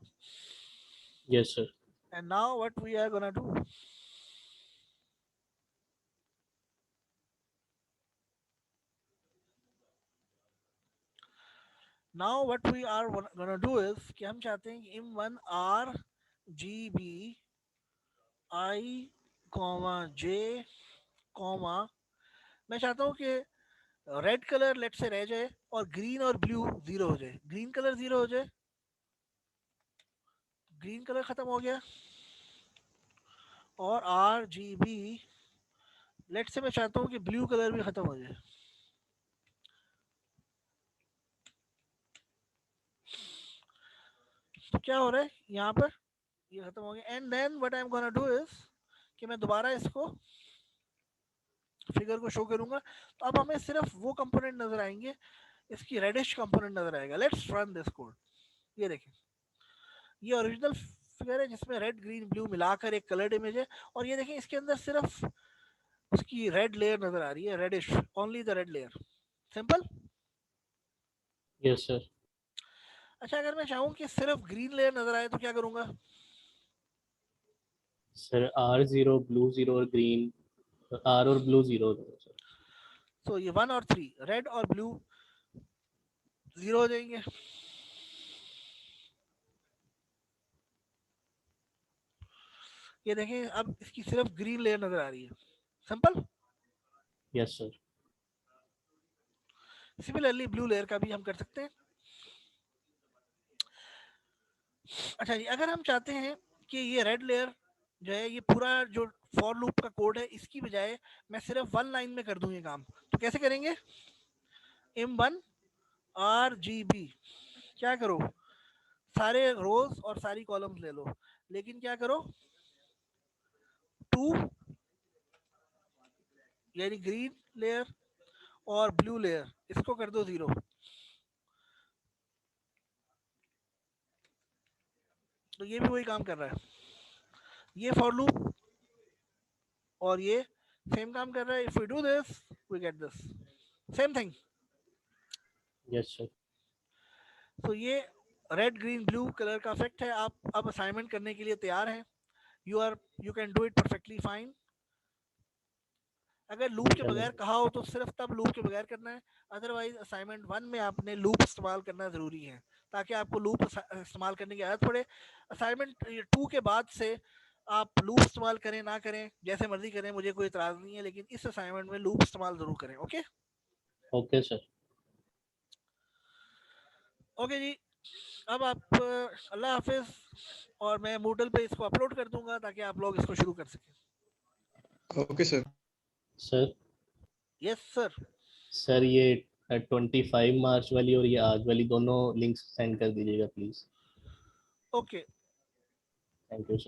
B: Yes sir.
A: And now what we are gonna do, now what we are gonna do is कि हम चाहते हैं कि M1RGB I comma J comma, मैं चाहता हूँ कि रेड कलर लेट से रह जाए और ग्रीन और ब्लू 0 हो जाए, ग्रीन कलर 0 हो जाए, ग्रीन कलर खत्म हो गया, और RGB लेट से मैं चाहता हूँ कि ब्लू कलर भी खत्म हो जाए। तो क्या हो रहा है यहाँ पर, ये खत्म हो गया। And then what I am gonna do is कि मैं दोबारा इसको फिगर को शो करूंगा, तो अब हमें सिर्फ वो कंपोनेंट नजर आएंगे, इसकी रेडिश कंपोनेंट नजर आएगा। Let's run this code. ये देखें, ये ओरिजिनल फिगर है जिसमें रेड ग्रीन ब्लू मिलाकर एक कलर्ड इमेज है, और ये देखें इसके अंदर सिर्फ उसकी रेड लेयर नजर आ रही है, reddish, only the red layer. Simple.
B: Yes sir.
A: अच्छा, अगर मैं चाहूँ कि सिर्फ ग्रीन लेयर नजर आए तो क्या करूंगा?
B: सर R0 ब्लू 0 और ग्रीन, R और ब्लू 0 सर।
A: तो ये 1 और 3 रेड और ब्लू 0 हो जाएंगे। ये देखें अब इसकी सिर्फ ग्रीन लेयर नजर आ रही है। Simple.
B: Yes sir.
A: Similarly blue layer का भी हम कर सकते हैं। अच्छा जी, अगर हम चाहते हैं कि ये रेड लेयर जो है, ये पूरा जो फॉर लूप का कोड है, इसकी बजाय मैं सिर्फ 1 लाइन में कर दूं ये काम, तो कैसे करेंगे? M1 RGB, क्या करो, सारे रोज और सारी कॉलम्स ले लो, लेकिन क्या करो, 2 यानी ग्रीन लेयर और ब्लू लेयर, इसको कर दो 0। तो ये भी वही काम कर रहा है, ये फॉर लूप और ये सेम काम कर रहा है। If we do this we get this same thing.
B: Yes sir.
A: तो ये रेड ग्रीन ब्लू कलर का इफेक्ट है। आप अब असाइनमेंट करने के लिए तैयार हैं? You can do it perfectly fine. अगर लूप के बगैर कहा हो तो सिर्फ तब लूप के बगैर करना है, अदरवाइज असाइनमेंट 1 में आपने लूप इस्तेमाल करना ज़रूरी है, ताकि आपको लूप इस्तेमाल करने की आदत पड़े। असाइनमेंट 2 के बाद से आप लूप इस्तेमाल करें ना करें, जैसे मर्जी करें, मुझे कोई इतराज़ नहीं है, लेकिन इस असाइनमेंट में लूप इस्तेमाल ज़रूर करें। Okay
B: okay sir.
A: ओके जी, अब आप अल्लाह हाफिज, और मैं मूडल पे इसको अपलोड कर दूंगा ताकि आप लोग इसको शुरू कर सकें।
F: Okay sir.
B: Sir
A: yes sir.
B: Sir ये 25 मार्च वाली और ये आज वाली दोनों लिंक्स सेंड कर दीजिएगा please.
A: Okay.
B: Thank you sir.